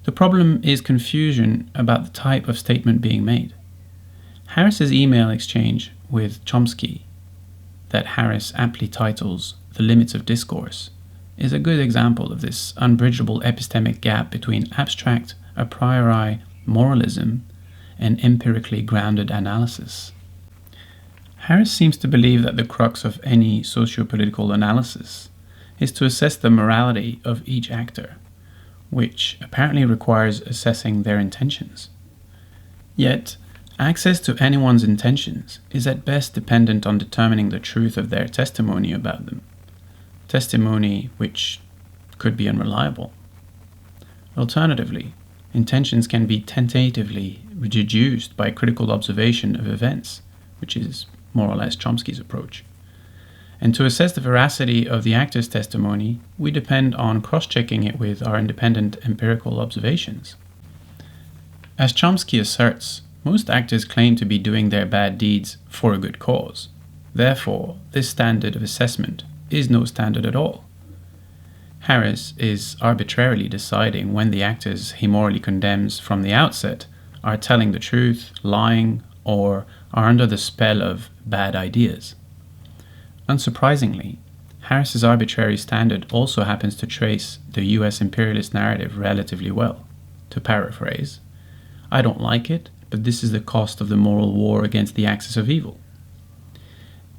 The problem is confusion about the type of statement being made. Harris's email exchange with Chomsky, that Harris aptly titles The Limits of Discourse, is a good example of this unbridgeable epistemic gap between abstract, a priori moralism and empirically grounded analysis. Harris seems to believe that the crux of any socio-political analysis is to assess the morality of each actor, which apparently requires assessing their intentions. Yet, access to anyone's intentions is at best dependent on determining the truth of their testimony about them, testimony which could be unreliable. Alternatively, intentions can be tentatively deduced by critical observation of events, which is more or less Chomsky's approach. And to assess the veracity of the actor's testimony, we depend on cross-checking it with our independent empirical observations. As Chomsky asserts, most actors claim to be doing their bad deeds for a good cause. Therefore, this standard of assessment is no standard at all. Harris is arbitrarily deciding when the actors he morally condemns from the outset are telling the truth, lying, or are under the spell of bad ideas. Unsurprisingly, Harris's arbitrary standard also happens to trace the US imperialist narrative relatively well. To paraphrase, I don't like it, but this is the cost of the moral war against the axis of evil.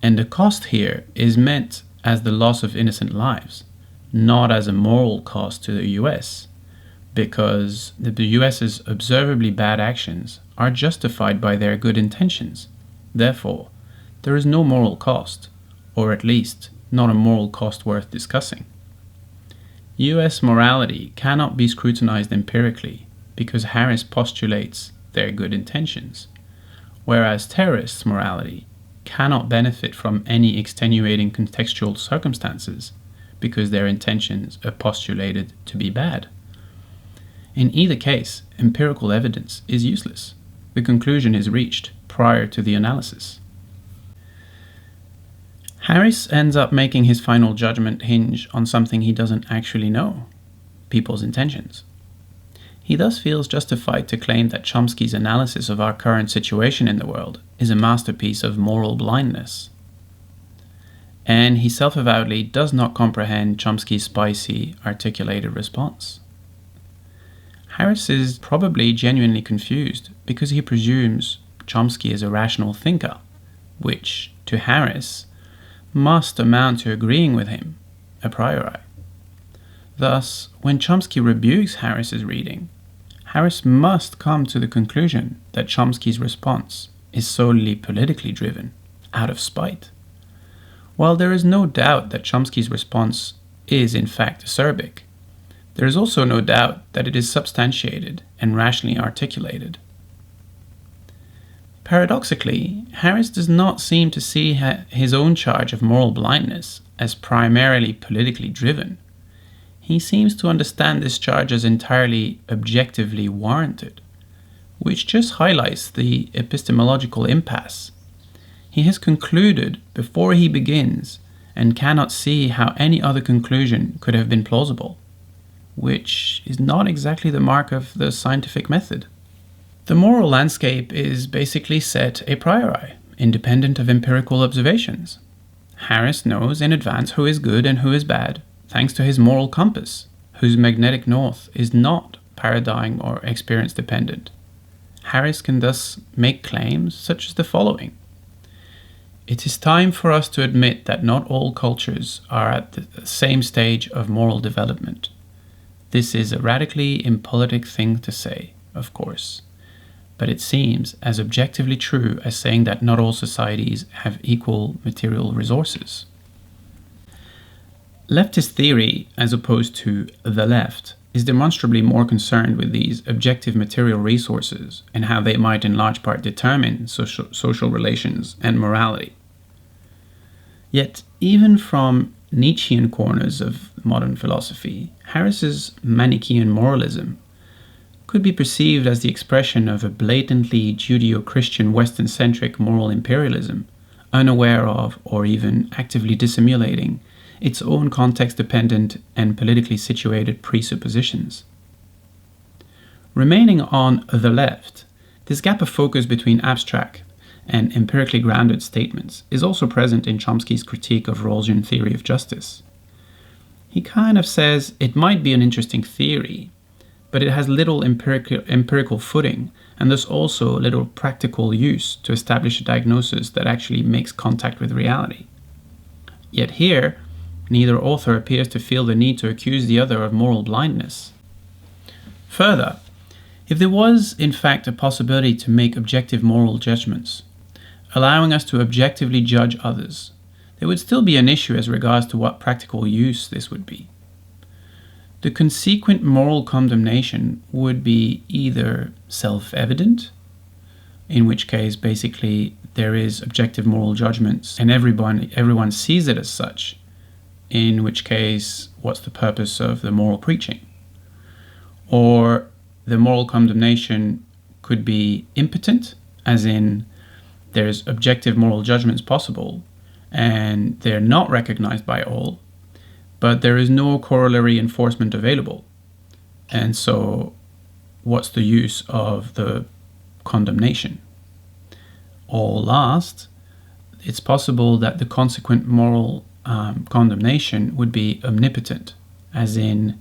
And the cost here is meant as the loss of innocent lives, not as a moral cost to the US, because the US's observably bad actions are justified by their good intentions. Therefore, there is no moral cost, or at least not a moral cost worth discussing. US morality cannot be scrutinized empirically because Harris postulates their good intentions, whereas terrorists' morality cannot benefit from any extenuating contextual circumstances because their intentions are postulated to be bad. In either case, empirical evidence is useless. The conclusion is reached prior to the analysis. Harris ends up making his final judgment hinge on something he doesn't actually know: people's intentions. He thus feels justified to claim that Chomsky's analysis of our current situation in the world is a masterpiece of moral blindness. And he self-avowedly does not comprehend Chomsky's spicy, articulated response. Harris is probably genuinely confused because he presumes Chomsky is a rational thinker, which, to Harris, must amount to agreeing with him a priori. Thus, when Chomsky rebukes Harris's reading, Harris must come to the conclusion that Chomsky's response is solely politically driven, out of spite. While there is no doubt that Chomsky's response is in fact acerbic, there is also no doubt that it is substantiated and rationally articulated. Paradoxically, Harris does not seem to see his own charge of moral blindness as primarily politically driven. He seems to understand this charge as entirely objectively warranted, which just highlights the epistemological impasse. He has concluded before he begins and cannot see how any other conclusion could have been plausible, which is not exactly the mark of the scientific method. The moral landscape is basically set a priori, independent of empirical observations. Harris knows in advance who is good and who is bad, thanks to his moral compass, whose magnetic north is not paradigm or experience dependent. Harris can thus make claims such as the following. It is time for us to admit that not all cultures are at the same stage of moral development. This is a radically impolitic thing to say, of course, but it seems as objectively true as saying that not all societies have equal material resources. Leftist theory, as opposed to the left, is demonstrably more concerned with these objective material resources and how they might in large part determine social relations and morality. Yet, even from Nietzschean corners of modern philosophy, Harris's Manichaean moralism could be perceived as the expression of a blatantly Judeo-Christian Western-centric moral imperialism, unaware of or even actively dissimulating its own context-dependent and politically situated presuppositions. Remaining on the left, this gap of focus between abstract and empirically grounded statements is also present in Chomsky's critique of Rawlsian theory of justice. He kind of says it might be an interesting theory, but it has little empirical footing and thus also little practical use to establish a diagnosis that actually makes contact with reality. Yet here, neither author appears to feel the need to accuse the other of moral blindness. Further, if there was in fact a possibility to make objective moral judgments, allowing us to objectively judge others, there would still be an issue as regards to what practical use this would be. The consequent moral condemnation would be either self-evident, in which case basically there is objective moral judgments and everyone sees it as such, in which case what's the purpose of the moral preaching? Or the moral condemnation could be impotent, as in there's objective moral judgments possible and they're not recognized by all, but there is no corollary enforcement available. And so what's the use of the condemnation? Or last, it's possible that the consequent moral condemnation would be omnipotent, as in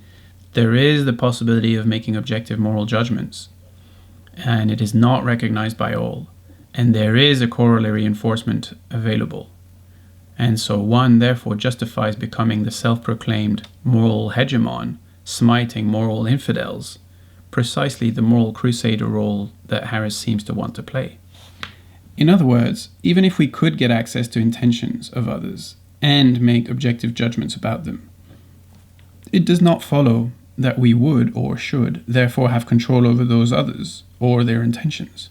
there is the possibility of making objective moral judgments and it is not recognized by all, and there is a corollary enforcement available. And so one therefore justifies becoming the self-proclaimed moral hegemon, smiting moral infidels, precisely the moral crusader role that Harris seems to want to play. In other words, even if we could get access to intentions of others and make objective judgments about them, it does not follow that we would or should therefore have control over those others or their intentions.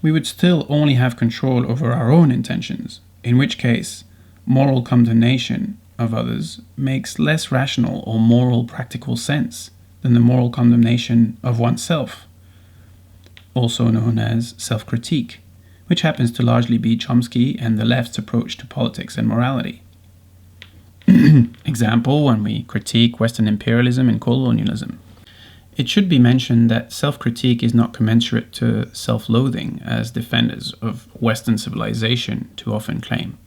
We would still only have control over our own intentions, in which case moral condemnation of others makes less rational or moral practical sense than the moral condemnation of oneself, also known as self-critique, which happens to largely be Chomsky and the left's approach to politics and morality. Example, when we critique Western imperialism and colonialism. It should be mentioned that self-critique is not commensurate to self-loathing, as defenders of Western civilization too often claim.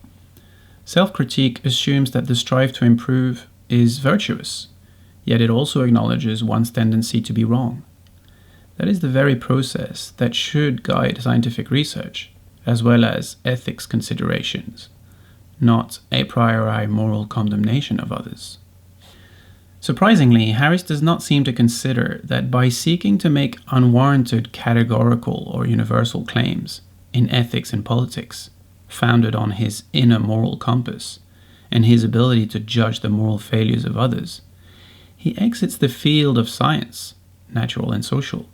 Self-critique assumes that the strive to improve is virtuous, yet it also acknowledges one's tendency to be wrong. That is the very process that should guide scientific research, as well as ethics considerations, not a priori moral condemnation of others. Surprisingly, Harris does not seem to consider that by seeking to make unwarranted categorical or universal claims in ethics and politics, founded on his inner moral compass and his ability to judge the moral failures of others, he exits the field of science, natural and social,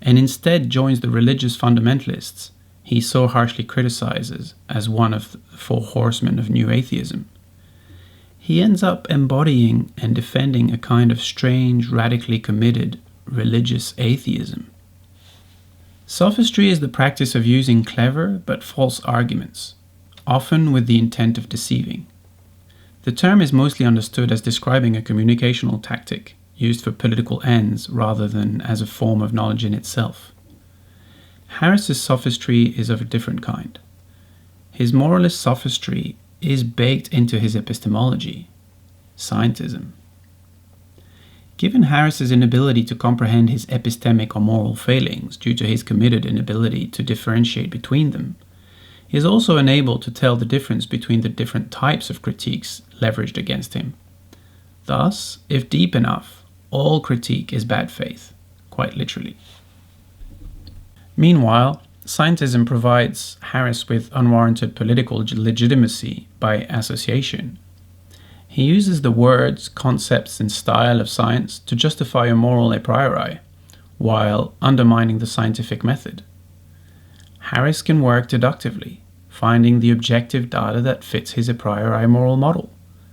and instead joins the religious fundamentalists he so harshly criticizes as one of the four horsemen of new atheism. He ends up embodying and defending a kind of strange, radically committed religious atheism. Sophistry is the practice of using clever but false arguments, often with the intent of deceiving. The term is mostly understood as describing a communicational tactic used for political ends rather than as a form of knowledge in itself. Harris's sophistry is of a different kind. His moralist sophistry is baked into his epistemology, Scientism. Given Harris's inability to comprehend his epistemic or moral failings due to his committed inability to differentiate between them, he is also unable to tell the difference between the different types of critiques leveraged against him. Thus, if deep enough, all critique is bad faith, quite literally. Meanwhile, Scientism provides Harris with unwarranted political legitimacy by association. He uses the words, concepts, and style of science to justify a moral a priori, while undermining the scientific method. Harris can work deductively, finding the objective data that fits his a priori moral model,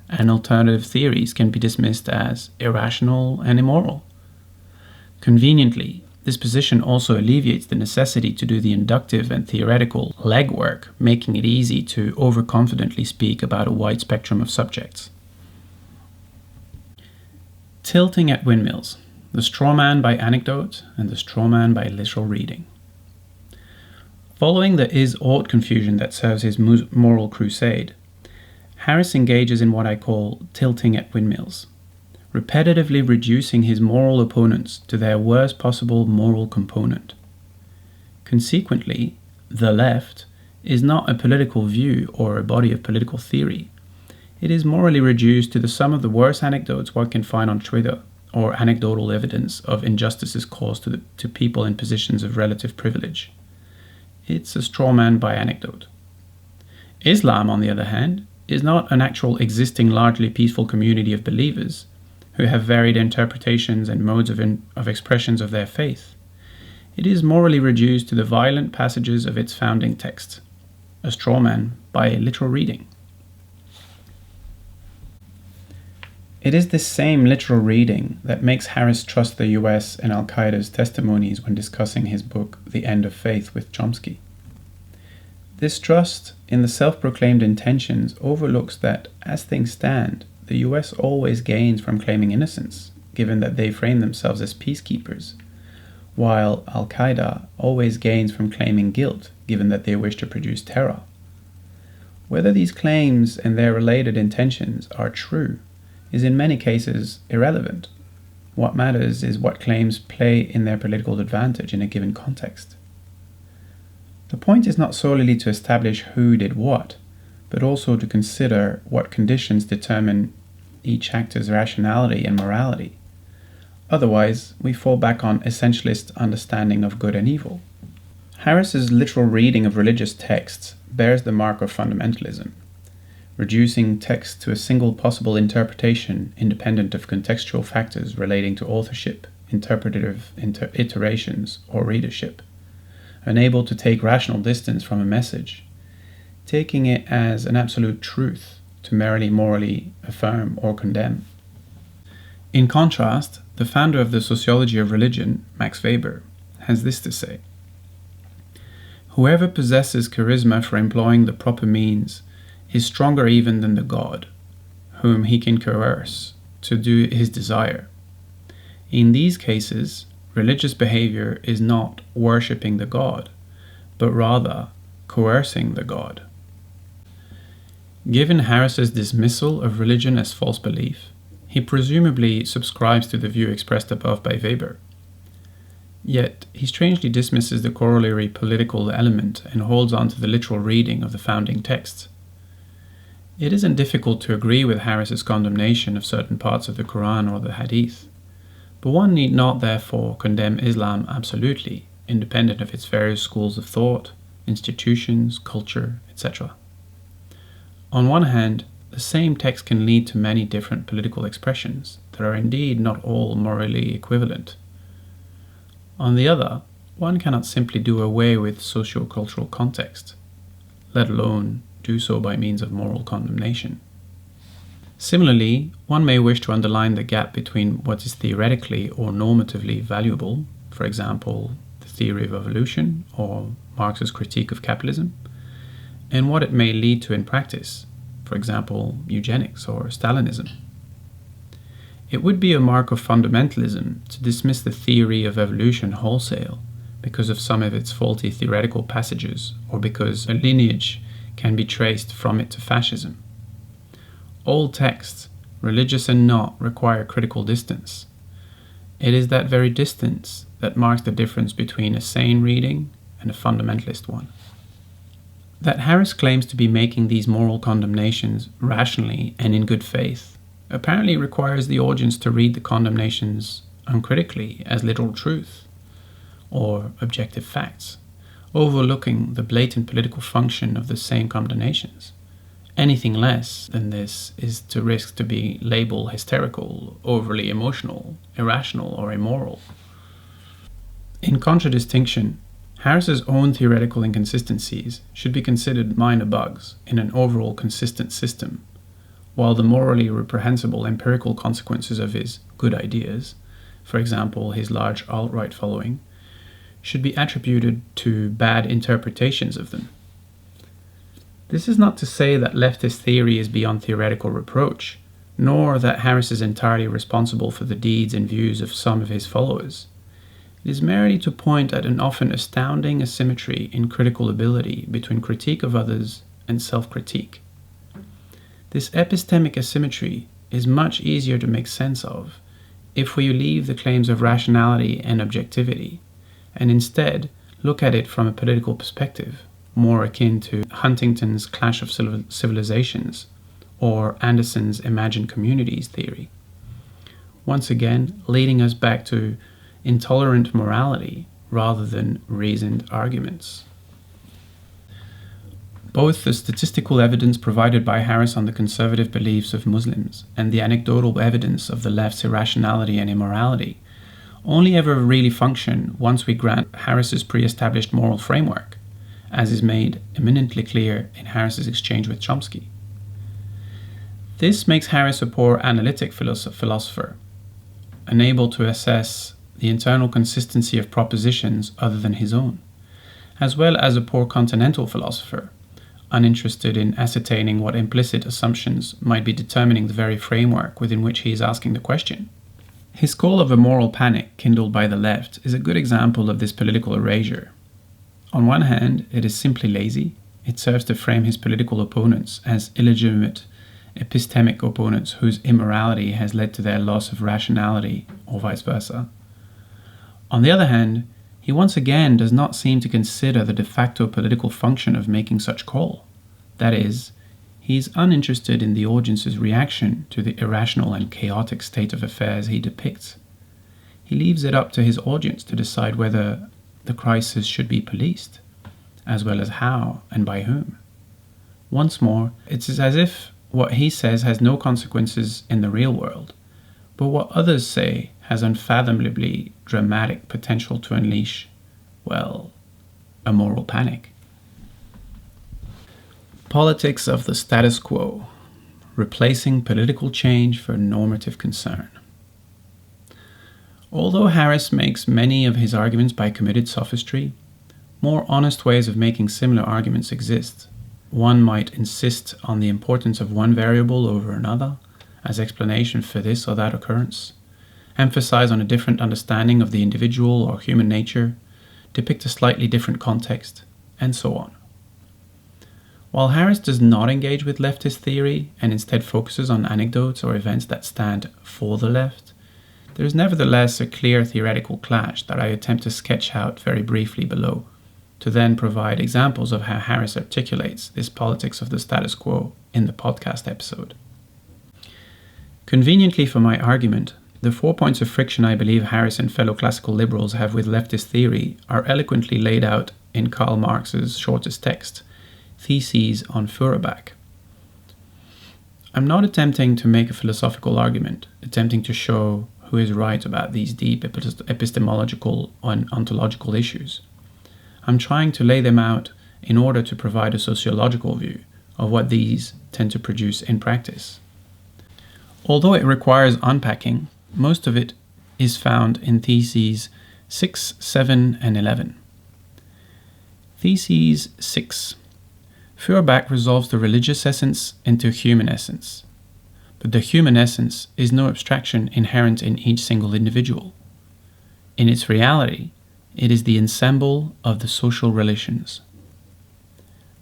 and alternative theories can be dismissed as irrational and immoral. Conveniently, this position also alleviates the necessity to do the inductive and theoretical legwork, making it easy to overconfidently speak about a wide spectrum of subjects. Tilting at windmills, the straw man by anecdote and the straw man by literal reading. Following the is-ought confusion that serves his moral crusade, Harris engages in what I call tilting at windmills, repetitively reducing his moral opponents to their worst possible moral component. Consequently, the left is not a political view or a body of political theory. It is morally reduced to the sum of the worst anecdotes one can find on Twitter, or anecdotal evidence of injustices caused to people in positions of relative privilege. It's a straw man by anecdote. Islam, on the other hand, is not an actual existing largely peaceful community of believers who have varied interpretations and modes of expressions of their faith. It is morally reduced to the violent passages of its founding text, a straw man by literal reading. It is this same literal reading that makes Harris trust the US and Al-Qaeda's testimonies when discussing his book The End of Faith with Chomsky. This trust in the self-proclaimed intentions overlooks that, as things stand, the US always gains from claiming innocence, given that they frame themselves as peacekeepers, while Al-Qaeda always gains from claiming guilt, given that they wish to produce terror. Whether these claims and their related intentions are true is in many cases irrelevant. What matters is what claims play in their political advantage in a given context. The point is not solely to establish who did what, but also to consider what conditions determine each actor's rationality and morality. Otherwise, we fall back on essentialist understanding of good and evil. Harris's literal reading of religious texts bears the mark of fundamentalism, reducing text to a single possible interpretation independent of contextual factors relating to authorship, interpretative iterations, or readership, unable to take rational distance from a message, taking it as an absolute truth to merely morally affirm or condemn. In contrast, the founder of the sociology of religion, Max Weber, has this to say: "Whoever possesses charisma for employing the proper means is stronger even than the god, whom he can coerce to do his desire. In these cases, religious behavior is not worshipping the god, but rather coercing the god." Given Harris's dismissal of religion as false belief, he presumably subscribes to the view expressed above by Weber. Yet, he strangely dismisses the corollary political element and holds on to the literal reading of the founding texts. It isn't difficult to agree with Harris's condemnation of certain parts of the Quran or the Hadith, but one need not therefore condemn Islam absolutely, independent of its various schools of thought, institutions, culture, etc. On one hand, the same text can lead to many different political expressions that are indeed not all morally equivalent. On the other, one cannot simply do away with socio-cultural context, let alone do so by means of moral condemnation. Similarly, one may wish to underline the gap between what is theoretically or normatively valuable, for example, the theory of evolution or Marx's critique of capitalism, and what it may lead to in practice, for example, eugenics or Stalinism. It would be a mark of fundamentalism to dismiss the theory of evolution wholesale because of some of its faulty theoretical passages or because a lineage can be traced from it to fascism. All texts, religious and not, require critical distance. It is that very distance that marks the difference between a sane reading and a fundamentalist one. That Harris claims to be making these moral condemnations rationally and in good faith apparently requires the audience to read the condemnations uncritically as literal truth or objective facts, overlooking the blatant political function of the same condemnations. Anything less than this is to risk to be labeled hysterical, overly emotional, irrational, or immoral. In contradistinction, Harris's own theoretical inconsistencies should be considered minor bugs in an overall consistent system, while the morally reprehensible empirical consequences of his good ideas, for example his large alt-right following, should be attributed to bad interpretations of them. This is not to say that leftist theory is beyond theoretical reproach, nor that Harris is entirely responsible for the deeds and views of some of his followers. It is merely to point at an often astounding asymmetry in critical ability between critique of others and self-critique. This epistemic asymmetry is much easier to make sense of if we leave the claims of rationality and objectivity and instead look at it from a political perspective, more akin to Huntington's Clash of Civilizations or Anderson's Imagined Communities theory. Once again, leading us back to intolerant morality rather than reasoned arguments. Both the statistical evidence provided by Harris on the conservative beliefs of Muslims and the anecdotal evidence of the left's irrationality and immorality only ever really function once we grant Harris's pre-established moral framework, as is made eminently clear in Harris's exchange with Chomsky. This makes Harris a poor analytic philosopher, unable to assess the internal consistency of propositions other than his own, as well as a poor continental philosopher, uninterested in ascertaining what implicit assumptions might be determining the very framework within which he is asking the question. His call of a moral panic kindled by the left is a good example of this political erasure. On one hand, it is simply lazy. It serves to frame his political opponents as illegitimate epistemic opponents whose immorality has led to their loss of rationality, or vice versa. On the other hand, he once again does not seem to consider the de facto political function of making such call. That is, he is uninterested in the audience's reaction to the irrational and chaotic state of affairs he depicts. He leaves it up to his audience to decide whether the crisis should be policed, as well as how and by whom. Once more, it is as if what he says has no consequences in the real world, but what others say has unfathomably dramatic potential to unleash, well, a moral panic. Politics of the status quo, replacing political change for normative concern. Although Harris makes many of his arguments by committed sophistry, more honest ways of making similar arguments exist. One might insist on the importance of one variable over another as explanation for this or that occurrence, emphasize on a different understanding of the individual or human nature, depict a slightly different context, and so on. While Harris does not engage with leftist theory and instead focuses on anecdotes or events that stand for the left, there is nevertheless a clear theoretical clash that I attempt to sketch out very briefly below, to then provide examples of how Harris articulates this politics of the status quo in the podcast episode. Conveniently for my argument, the 4 points of friction I believe Harris and fellow classical liberals have with leftist theory are eloquently laid out in Karl Marx's shortest text, Theses on Feuerbach. I'm not attempting to make a philosophical argument, attempting to show who is right about these deep epistemological and ontological issues. I'm trying to lay them out in order to provide a sociological view of what these tend to produce in practice. Although it requires unpacking, most of it is found in Theses 6, 7, and 11. Thesis 6. Feuerbach resolves the religious essence into human essence. But the human essence is no abstraction inherent in each single individual. In its reality, it is the ensemble of the social relations.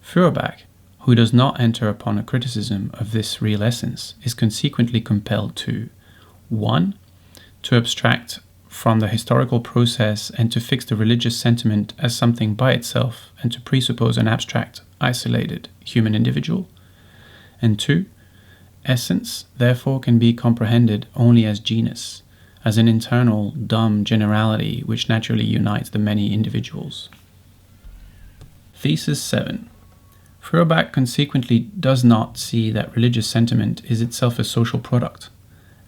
Feuerbach, who does not enter upon a criticism of this real essence, is consequently compelled to 1. To abstract from the historical process and to fix the religious sentiment as something by itself and to presuppose an abstract, isolated human individual. And 2. Essence, therefore, can be comprehended only as genus, as an internal, dumb generality which naturally unites the many individuals. Thesis 7. Feuerbach consequently does not see that religious sentiment is itself a social product,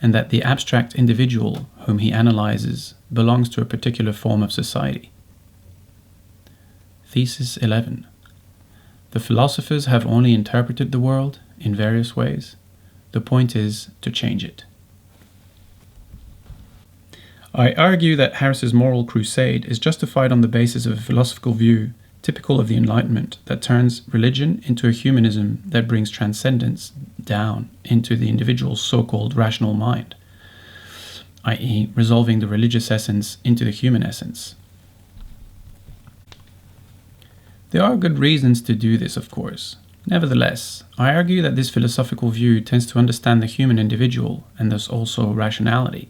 and that the abstract individual whom he analyzes belongs to a particular form of society. Thesis 11. The philosophers have only interpreted the world in various ways. The point is to change it. I argue that Harris's moral crusade is justified on the basis of a philosophical view typical of the Enlightenment that turns religion into a humanism that brings transcendence down into the individual's so-called rational mind, i.e., resolving the religious essence into the human essence. There are good reasons to do this, of course. Nevertheless, I argue that this philosophical view tends to understand the human individual, and thus also rationality,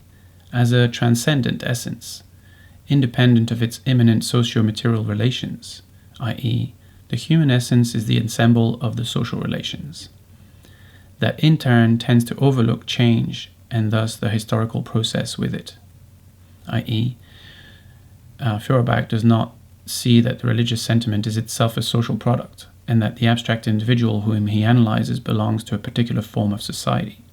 as a transcendent essence, independent of its immanent socio-material relations, i.e., the human essence is the ensemble of the social relations. That in turn tends to overlook change and thus the historical process with it, i.e., Feuerbach does not see that the religious sentiment is itself a social product, and that the abstract individual whom he analyzes belongs to a particular form of society.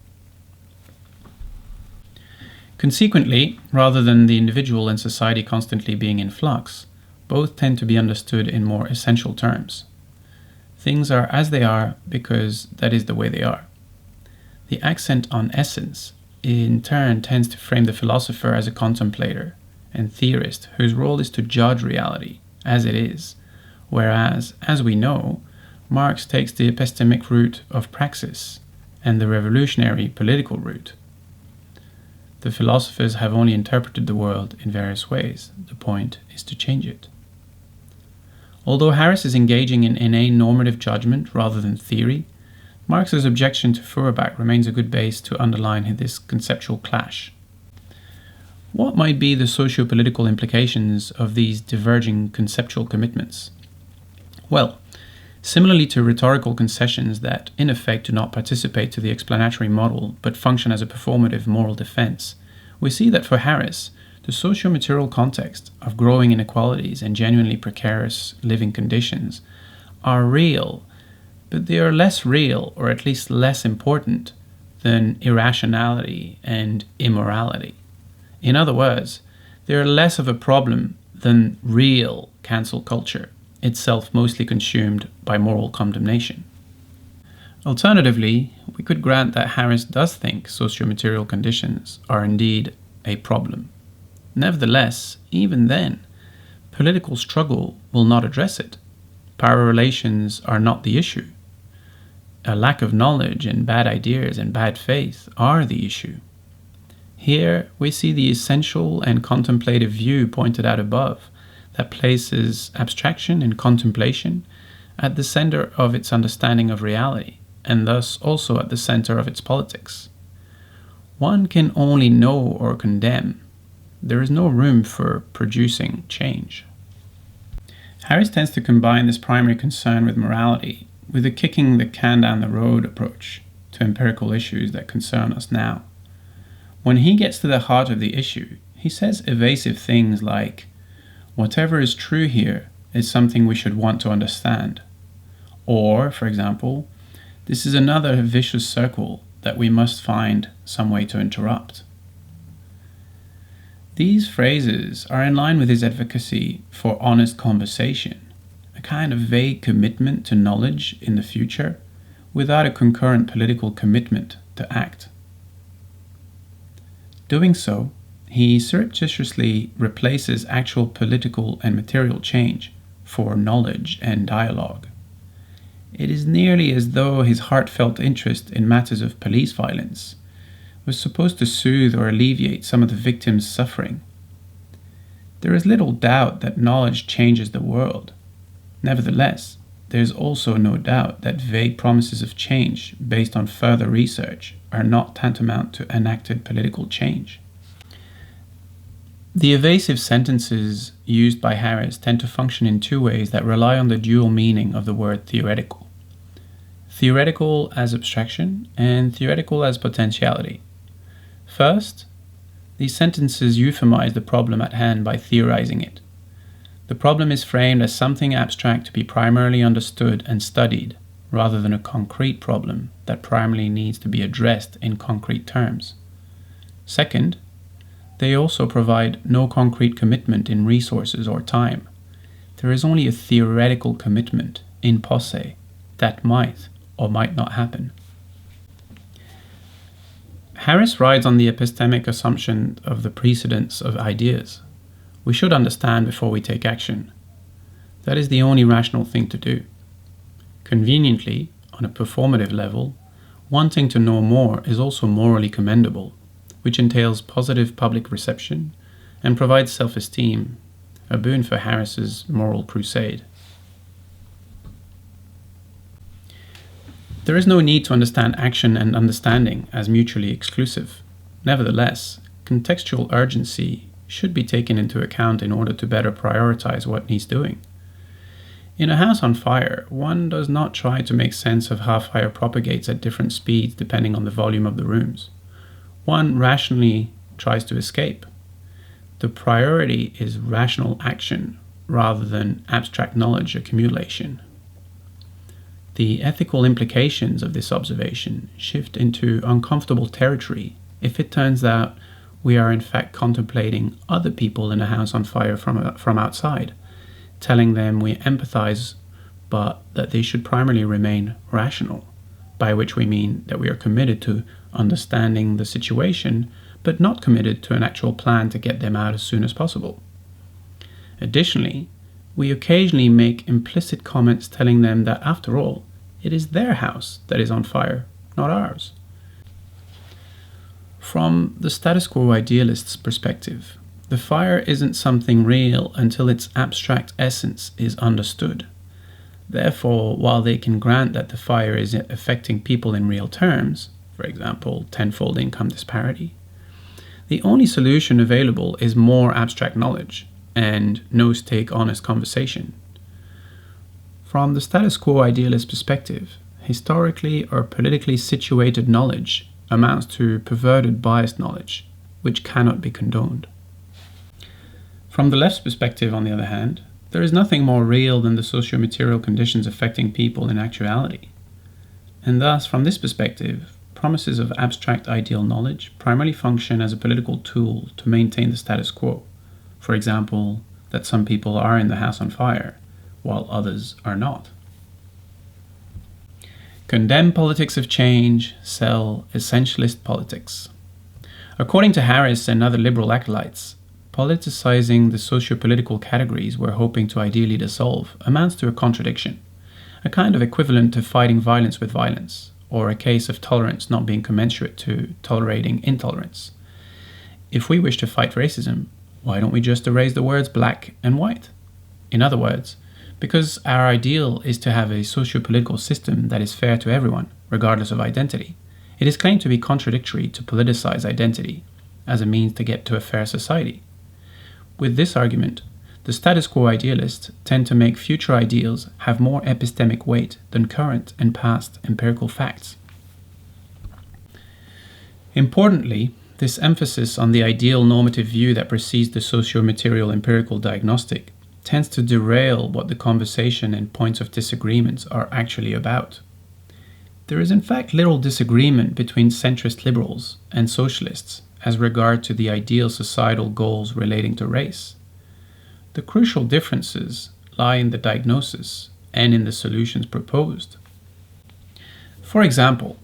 Consequently, rather than the individual and society constantly being in flux, both tend to be understood in more essential terms. Things are as they are because that is the way they are. The accent on essence in turn tends to frame the philosopher as a contemplator and theorist whose role is to judge reality as it is, whereas, as we know, Marx takes the epistemic route of praxis and the revolutionary political route. The philosophers have only interpreted the world in various ways. The point is to change it. Although Harris is engaging in inane normative judgment rather than theory, Marx's objection to Feuerbach remains a good base to underline this conceptual clash. What might be the socio-political implications of these diverging conceptual commitments? Well, similarly to rhetorical concessions that in effect do not participate to the explanatory model but function as a performative moral defense, we see that for Harris, the socio-material context of growing inequalities and genuinely precarious living conditions are real, but they are less real, or at least less important, than irrationality and immorality. In other words, they are less of a problem than real cancel culture, itself mostly consumed by moral condemnation. Alternatively, we could grant that Harris does think socio-material conditions are indeed a problem. Nevertheless, even then, political struggle will not address it. Power relations are not the issue. A lack of knowledge and bad ideas and bad faith are the issue. Here we see the essential and contemplative view pointed out above that places abstraction and contemplation at the center of its understanding of reality, and thus also at the center of its politics. One can only know or condemn. There is no room for producing change. Harris tends to combine this primary concern with morality with a kicking the can down the road approach to empirical issues that concern us now. When he gets to the heart of the issue, he says evasive things like, "Whatever is true here is something we should want to understand." Or, for example, "This is another vicious circle that we must find some way to interrupt." These phrases are in line with his advocacy for honest conversation, a kind of vague commitment to knowledge in the future without a concurrent political commitment to act. Doing so, he surreptitiously replaces actual political and material change for knowledge and dialogue. It is nearly as though his heartfelt interest in matters of police violence was supposed to soothe or alleviate some of the victims' suffering. There is little doubt that knowledge changes the world. Nevertheless, there is also no doubt that vague promises of change based on further research are not tantamount to enacted political change. The evasive sentences used by Harris tend to function in two ways that rely on the dual meaning of the word theoretical. Theoretical as abstraction and theoretical as potentiality. First, these sentences euphemize the problem at hand by theorizing it. The problem is framed as something abstract to be primarily understood and studied, rather than a concrete problem that primarily needs to be addressed in concrete terms. Second, they also provide no concrete commitment in resources or time. There is only a theoretical commitment, in posse, that might or might not happen. Harris rides on the epistemic assumption of the precedence of ideas. We should understand before we take action. That is the only rational thing to do. Conveniently, on a performative level, wanting to know more is also morally commendable, which entails positive public reception and provides self-esteem, a boon for Harris's moral crusade. There is no need to understand action and understanding as mutually exclusive. Nevertheless, contextual urgency should be taken into account in order to better prioritize what needs doing. In a house on fire, one does not try to make sense of how fire propagates at different speeds depending on the volume of the rooms. One rationally tries to escape. The priority is rational action rather than abstract knowledge accumulation. The ethical implications of this observation shift into uncomfortable territory if it turns out we are in fact contemplating other people in a house on fire from outside, telling them we empathize but that they should primarily remain rational, by which we mean that we are committed to understanding the situation but not committed to an actual plan to get them out as soon as possible. Additionally, we occasionally make implicit comments telling them that after all, it is their house that is on fire, not ours. From the status quo idealist's perspective, the fire isn't something real until its abstract essence is understood. Therefore, while they can grant that the fire is affecting people in real terms, for example, tenfold income disparity, the only solution available is more abstract knowledge and no-stake honest conversation. From the status quo idealist perspective, historically or politically situated knowledge amounts to perverted biased knowledge, which cannot be condoned. From the left's perspective, on the other hand, there is nothing more real than the socio-material conditions affecting people in actuality. And thus, from this perspective, promises of abstract ideal knowledge primarily function as a political tool to maintain the status quo. For example, that some people are in the house on fire, while others are not. Condemn politics of change, sell essentialist politics. According to Harris and other liberal acolytes, politicizing the socio-political categories we're hoping to ideally dissolve amounts to a contradiction, a kind of equivalent to fighting violence with violence, or a case of tolerance not being commensurate to tolerating intolerance. If we wish to fight racism, why don't we just erase the words black and white? In other words, because our ideal is to have a socio-political system that is fair to everyone, regardless of identity, it is claimed to be contradictory to politicize identity as a means to get to a fair society. With this argument, the status quo idealists tend to make future ideals have more epistemic weight than current and past empirical facts. Importantly, this emphasis on the ideal normative view that precedes the socio-material empirical diagnostic tends to derail what the conversation and points of disagreements are actually about. There is in fact little disagreement between centrist liberals and socialists as regard to the ideal societal goals relating to race. The crucial differences lie in the diagnosis and in the solutions proposed. For example,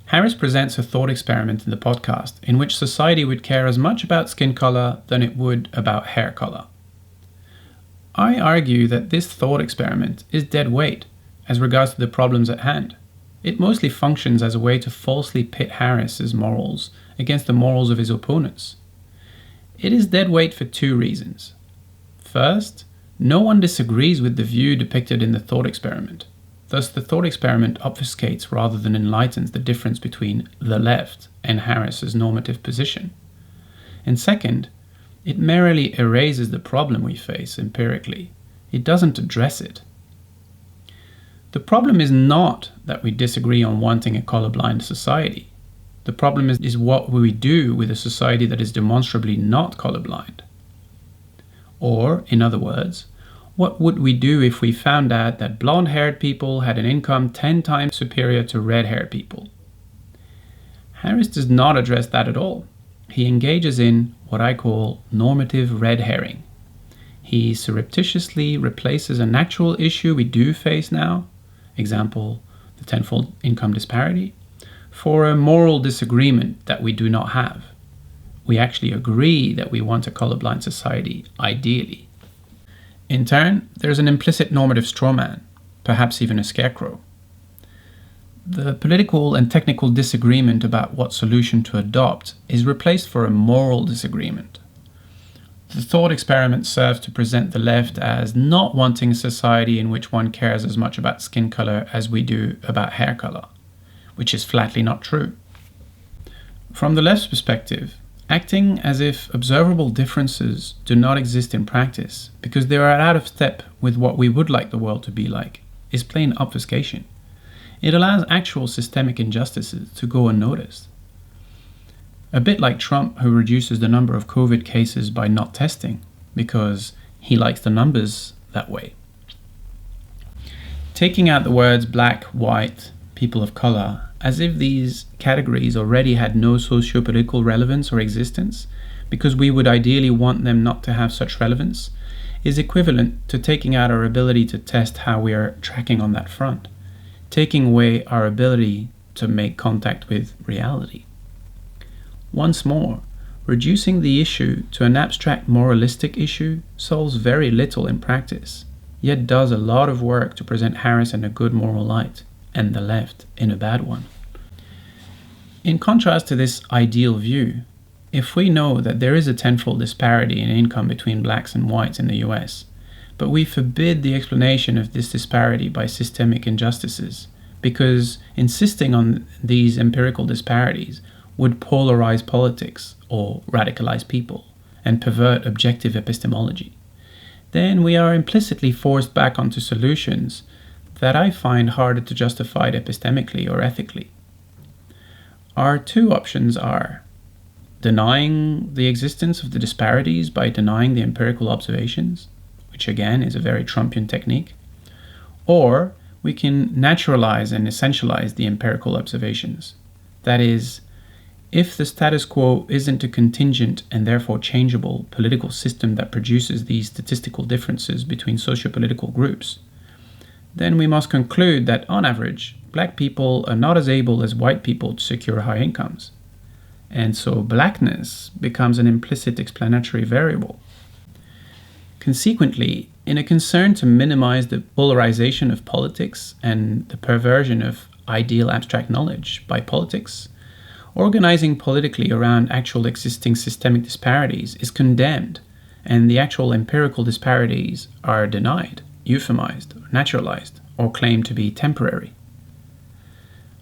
Harris presents a thought experiment in the podcast in which society would care as much about skin color than it would about hair color. I argue that this thought experiment is dead weight as regards to the problems at hand. It mostly functions as a way to falsely pit Harris's morals against the morals of his opponents. It is dead weight for two reasons. First, no one disagrees with the view depicted in the thought experiment. Thus, the thought experiment obfuscates rather than enlightens the difference between the left and Harris's normative position. And second, it merely erases the problem we face empirically. It doesn't address it. The problem is not that we disagree on wanting a colorblind society. The problem is what we do with a society that is demonstrably not colorblind. Or, in other words, what would we do if we found out that blonde-haired people had an income 10 times superior to red-haired people? Harris does not address that at all. He engages in what I call normative red herring. He surreptitiously replaces an actual issue we do face now, example, the tenfold income disparity, for a moral disagreement that we do not have. We actually agree that we want a colorblind society, ideally. In turn, there's an implicit normative strawman, perhaps even a scarecrow. The political and technical disagreement about what solution to adopt is replaced for a moral disagreement. The thought experiment serves to present the left as not wanting a society in which one cares as much about skin color as we do about hair color, which is flatly not true. From the left's perspective, acting as if observable differences do not exist in practice because they are out of step with what we would like the world to be like is plain obfuscation. It allows actual systemic injustices to go unnoticed. A bit like Trump, who reduces the number of COVID cases by not testing because he likes the numbers that way. Taking out the words black, white, people of color, as if these categories already had no socio-political relevance or existence, because we would ideally want them not to have such relevance, is equivalent to taking out our ability to test how we are tracking on that front, taking away our ability to make contact with reality. Once more, reducing the issue to an abstract moralistic issue solves very little in practice, yet does a lot of work to present Harris in a good moral light, and the left in a bad one. In contrast to this ideal view, if we know that there is a tenfold disparity in income between blacks and whites in the US, but we forbid the explanation of this disparity by systemic injustices, because insisting on these empirical disparities would polarize politics or radicalize people and pervert objective epistemology, then we are implicitly forced back onto solutions that I find harder to justify epistemically or ethically. Our two options are denying the existence of the disparities by denying the empirical observations, which again is a very Trumpian technique, or we can naturalize and essentialize the empirical observations. That is, if the status quo isn't a contingent and therefore changeable political system that produces these statistical differences between socio-political groups, then we must conclude that, on average, black people are not as able as white people to secure high incomes. And so blackness becomes an implicit explanatory variable. Consequently, in a concern to minimize the polarization of politics and the perversion of ideal abstract knowledge by politics, organizing politically around actual existing systemic disparities is condemned, and the actual empirical disparities are denied, euphemized, naturalized, or claimed to be temporary.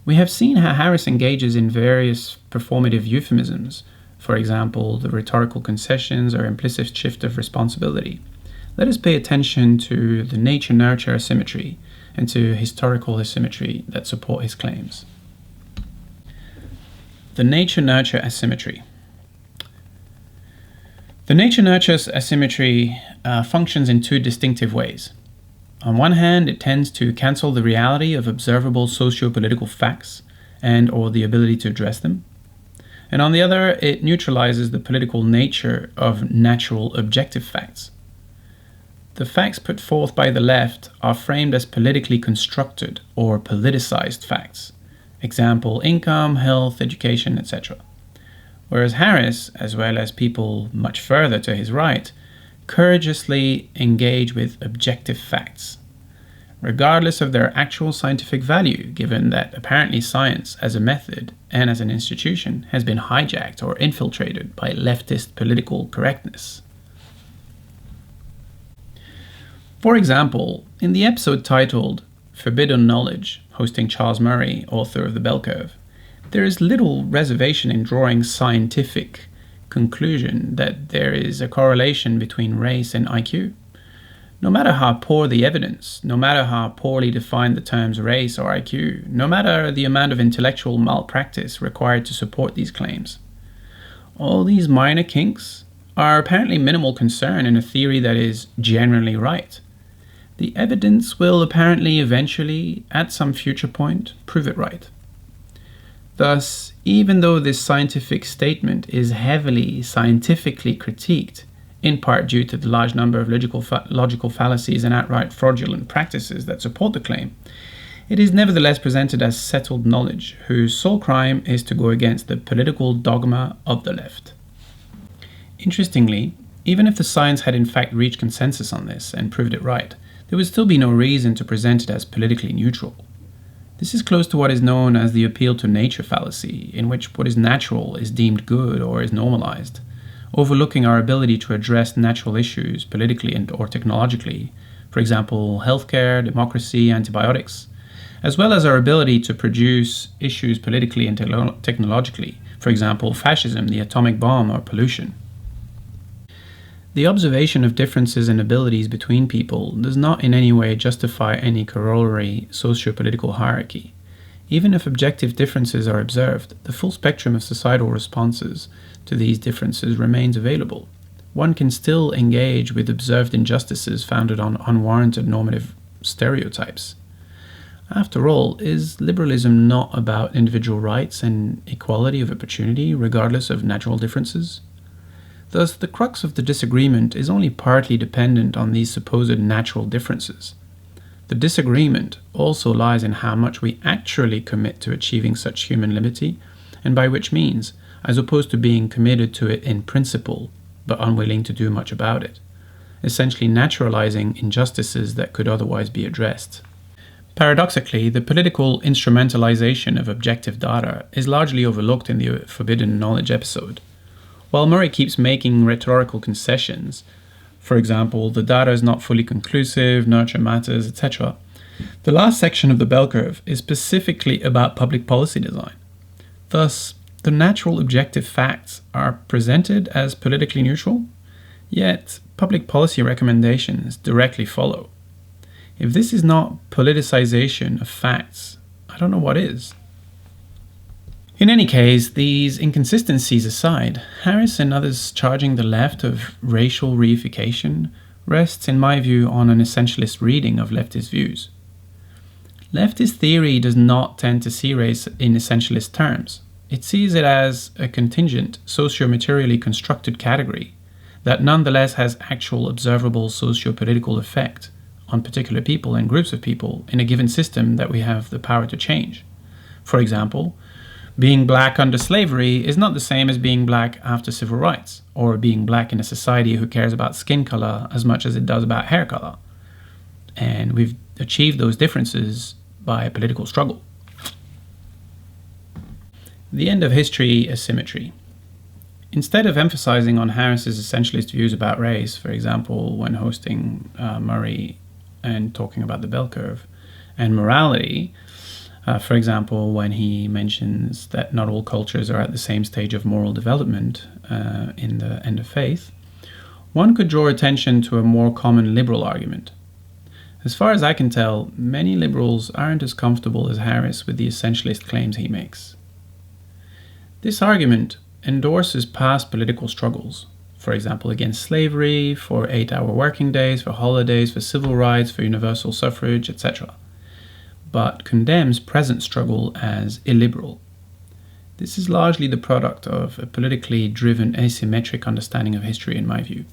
We have seen how Harris engages in various performative euphemisms, for example, the rhetorical concessions or implicit shift of responsibility. Let us pay attention to the nature-nurture asymmetry and to historical asymmetry that support his claims. The nature-nurture asymmetry. The nature-nurture asymmetry functions in two distinctive ways. On one hand, it tends to cancel the reality of observable socio-political facts and or the ability to address them. And on the other, it neutralizes the political nature of natural objective facts. The facts put forth by the left are framed as politically constructed or politicized facts, Example, income, health, education, etc. Whereas Harris, as well as people much further to his right, courageously engage with objective facts, regardless of their actual scientific value, given that apparently science as a method and as an institution has been hijacked or infiltrated by leftist political correctness. For example, in the episode titled Forbidden Knowledge, hosting Charles Murray, author of The Bell Curve, there is little reservation in drawing scientific conclusion that there is a correlation between race and IQ. No matter how poor the evidence, no matter how poorly defined the terms race or IQ, no matter the amount of intellectual malpractice required to support these claims, all these minor kinks are apparently minimal concern in a theory that is generally right. The evidence will apparently eventually, at some future point, prove it right. Thus, even though this scientific statement is heavily scientifically critiqued, in part due to the large number of logical fallacies and outright fraudulent practices that support the claim, it is nevertheless presented as settled knowledge, whose sole crime is to go against the political dogma of the left. Interestingly, even if the science had in fact reached consensus on this and proved it right, there would still be no reason to present it as politically neutral. This is close to what is known as the appeal to nature fallacy, in which what is natural is deemed good or is normalized, overlooking our ability to address natural issues politically or technologically, for example, healthcare, democracy, antibiotics, as well as our ability to produce issues politically and technologically, for example, fascism, the atomic bomb, or pollution. The observation of differences in abilities between people does not in any way justify any corollary socio-political hierarchy. Even if objective differences are observed, the full spectrum of societal responses to these differences remains available. One can still engage with observed injustices founded on unwarranted normative stereotypes. After all, is liberalism not about individual rights and equality of opportunity regardless of natural differences? Thus, the crux of the disagreement is only partly dependent on these supposed natural differences. The disagreement also lies in how much we actually commit to achieving such human liberty, and by which means, as opposed to being committed to it in principle, but unwilling to do much about it, essentially naturalizing injustices that could otherwise be addressed. Paradoxically, the political instrumentalization of objective data is largely overlooked in the Forbidden Knowledge episode. While Murray keeps making rhetorical concessions, for example, the data is not fully conclusive, nurture matters, etc., the last section of the bell curve is specifically about public policy design. Thus, the natural objective facts are presented as politically neutral, yet public policy recommendations directly follow. If this is not politicization of facts, I don't know what is. In any case, these inconsistencies aside, Harris and others charging the left of racial reification rests, in my view, on an essentialist reading of leftist views. Leftist theory does not tend to see race in essentialist terms. It sees it as a contingent, socio-materially constructed category that nonetheless has actual observable socio-political effect on particular people and groups of people in a given system that we have the power to change. For example, being black under slavery is not the same as being black after civil rights, or being black in a society who cares about skin color as much as it does about hair color. And we've achieved those differences by a political struggle. The end of history asymmetry. Instead of emphasizing on Harris's essentialist views about race, for example, when hosting Murray and talking about the bell curve, and morality, for example, when he mentions that not all cultures are at the same stage of moral development in the end of faith, one could draw attention to a more common liberal argument. As far as I can tell, many liberals aren't as comfortable as Harris with the essentialist claims he makes. This argument endorses past political struggles, for example, against slavery, for 8-hour working days, for holidays, for civil rights, for universal suffrage, etc., but condemns present struggle as illiberal. This is largely the product of a politically driven asymmetric understanding of history, in my view.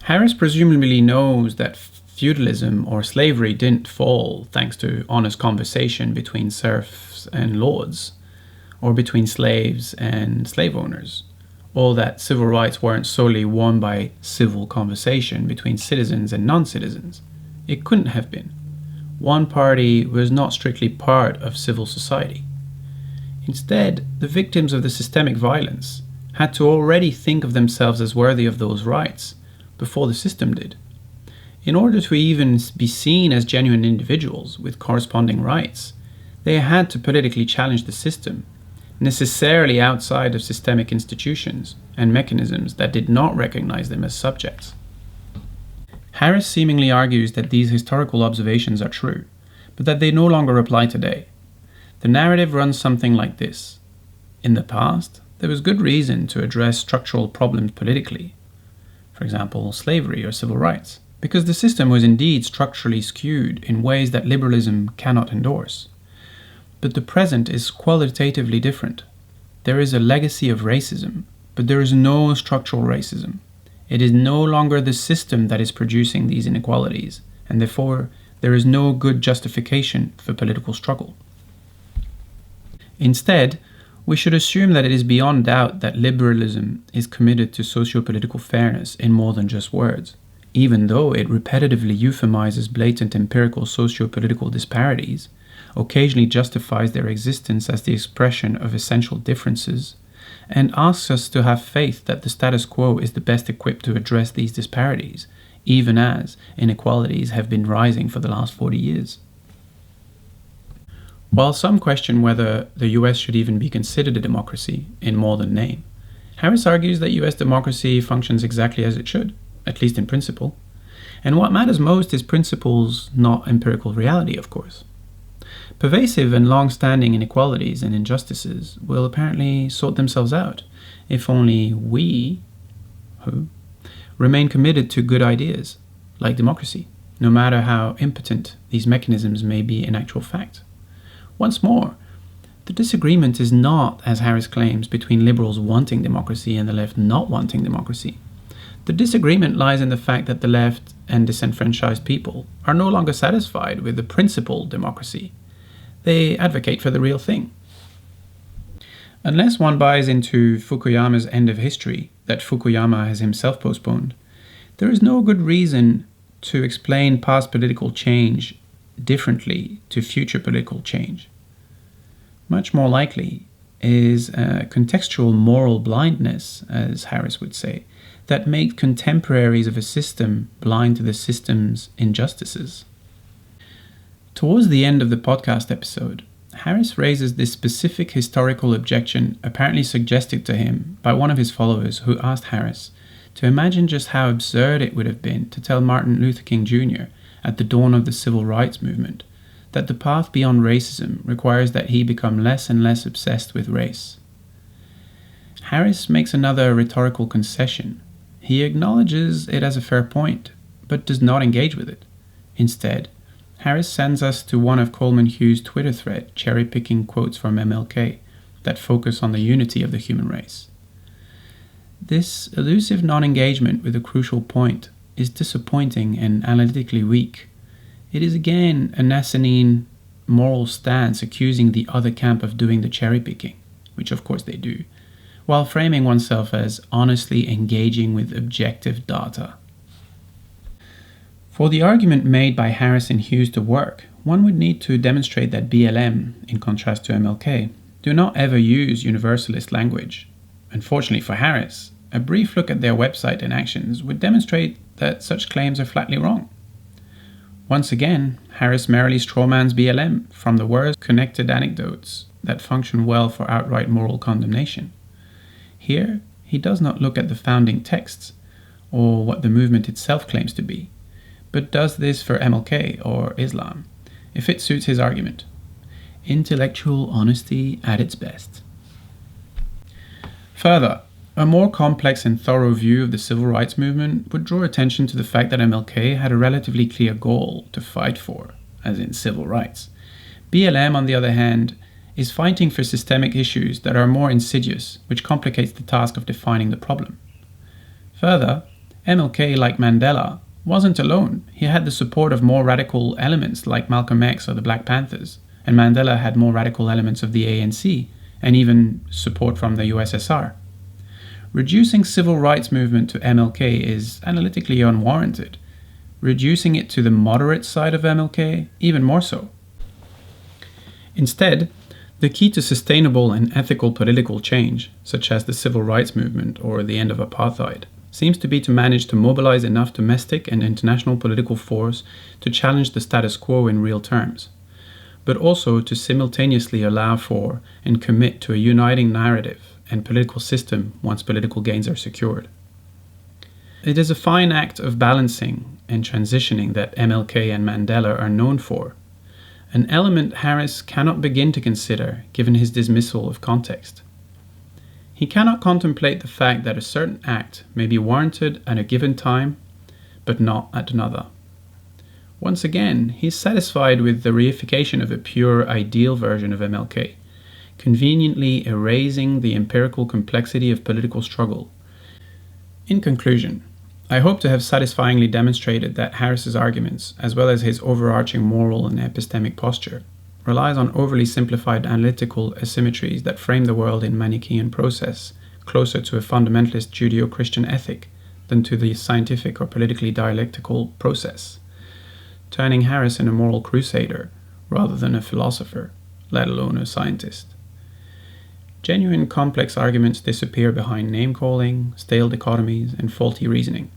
Harris presumably knows that feudalism or slavery didn't fall thanks to honest conversation between serfs and lords, or between slaves and slave owners, or that civil rights weren't solely won by civil conversation between citizens and non-citizens. It couldn't have been. One party was not strictly part of civil society. Instead, the victims of the systemic violence had to already think of themselves as worthy of those rights before the system did. In order to even be seen as genuine individuals with corresponding rights, they had to politically challenge the system, necessarily outside of systemic institutions and mechanisms that did not recognize them as subjects. Harris seemingly argues that these historical observations are true, but that they no longer apply today. The narrative runs something like this. In the past, there was good reason to address structural problems politically, for example, slavery or civil rights, because the system was indeed structurally skewed in ways that liberalism cannot endorse. But the present is qualitatively different. There is a legacy of racism, but there is no structural racism. It is no longer the system that is producing these inequalities, and therefore there is no good justification for political struggle. Instead, we should assume that it is beyond doubt that liberalism is committed to socio-political fairness in more than just words, even though it repetitively euphemizes blatant empirical socio-political disparities, occasionally justifies their existence as the expression of essential differences, and asks us to have faith that the status quo is the best equipped to address these disparities, even as inequalities have been rising for the last 40 years. While some question whether the US should even be considered a democracy in more than name, Harris argues that US democracy functions exactly as it should, at least in principle. And what matters most is principles, not empirical reality, of course. Pervasive and long-standing inequalities and injustices will apparently sort themselves out if only we, remain committed to good ideas, like democracy, no matter how impotent these mechanisms may be in actual fact. Once more, the disagreement is not, as Harris claims, between liberals wanting democracy and the left not wanting democracy. The disagreement lies in the fact that the left and disenfranchised people are no longer satisfied with the principled democracy. They advocate for the real thing. Unless one buys into Fukuyama's end of history that Fukuyama has himself postponed, there is no good reason to explain past political change differently to future political change. Much more likely is a contextual moral blindness, as Harris would say, that makes contemporaries of a system blind to the system's injustices. Towards the end of the podcast episode, Harris raises this specific historical objection apparently suggested to him by one of his followers who asked Harris to imagine just how absurd it would have been to tell Martin Luther King Jr. at the dawn of the civil rights movement that the path beyond racism requires that he become less and less obsessed with race. Harris makes another rhetorical concession. He acknowledges it as a fair point, but does not engage with it. Instead, Harris sends us to one of Coleman Hughes' Twitter thread cherry-picking quotes from MLK that focus on the unity of the human race. This elusive non-engagement with a crucial point is disappointing and analytically weak. It is again an asinine moral stance accusing the other camp of doing the cherry-picking, which of course they do, while framing oneself as honestly engaging with objective data. For the argument made by Harris and Hughes to work, one would need to demonstrate that BLM, in contrast to MLK, do not ever use universalist language. Unfortunately for Harris, a brief look at their website and actions would demonstrate that such claims are flatly wrong. Once again, Harris merely strawmans BLM from the worst connected anecdotes that function well for outright moral condemnation. Here, he does not look at the founding texts, or what the movement itself claims to be, but does this for MLK or Islam, if it suits his argument. Intellectual honesty at its best. Further, a more complex and thorough view of the civil rights movement would draw attention to the fact that MLK had a relatively clear goal to fight for, as in civil rights. BLM, on the other hand, is fighting for systemic issues that are more insidious, which complicates the task of defining the problem. Further, MLK, like Mandela, wasn't alone. He had the support of more radical elements like Malcolm X or the Black Panthers, and Mandela had more radical elements of the ANC, and even support from the USSR. Reducing civil rights movement to MLK is analytically unwarranted. Reducing it to the moderate side of MLK, even more so. Instead, the key to sustainable and ethical political change, such as the civil rights movement or the end of apartheid, seems to be to manage to mobilize enough domestic and international political force to challenge the status quo in real terms, but also to simultaneously allow for and commit to a uniting narrative and political system once political gains are secured. It is a fine act of balancing and transitioning that MLK and Mandela are known for, an element Harris cannot begin to consider given his dismissal of context. He cannot contemplate the fact that a certain act may be warranted at a given time, but not at another. Once again, he is satisfied with the reification of a pure ideal version of MLK, conveniently erasing the empirical complexity of political struggle. In conclusion, I hope to have satisfyingly demonstrated that Harris's arguments, as well as his overarching moral and epistemic posture, relies on overly simplified analytical asymmetries that frame the world in Manichaean process, closer to a fundamentalist Judeo-Christian ethic than to the scientific or politically dialectical process, turning Harris in a moral crusader rather than a philosopher, let alone a scientist. Genuine complex arguments disappear behind name-calling, stale dichotomies, and faulty reasoning.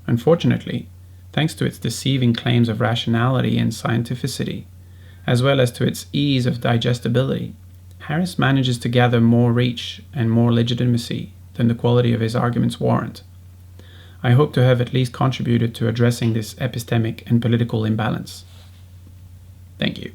Unfortunately, thanks to its deceiving claims of rationality and scientificity, as well as to its ease of digestibility, Harris manages to gather more reach and more legitimacy than the quality of his arguments warrant. I hope to have at least contributed to addressing this epistemic and political imbalance. Thank you.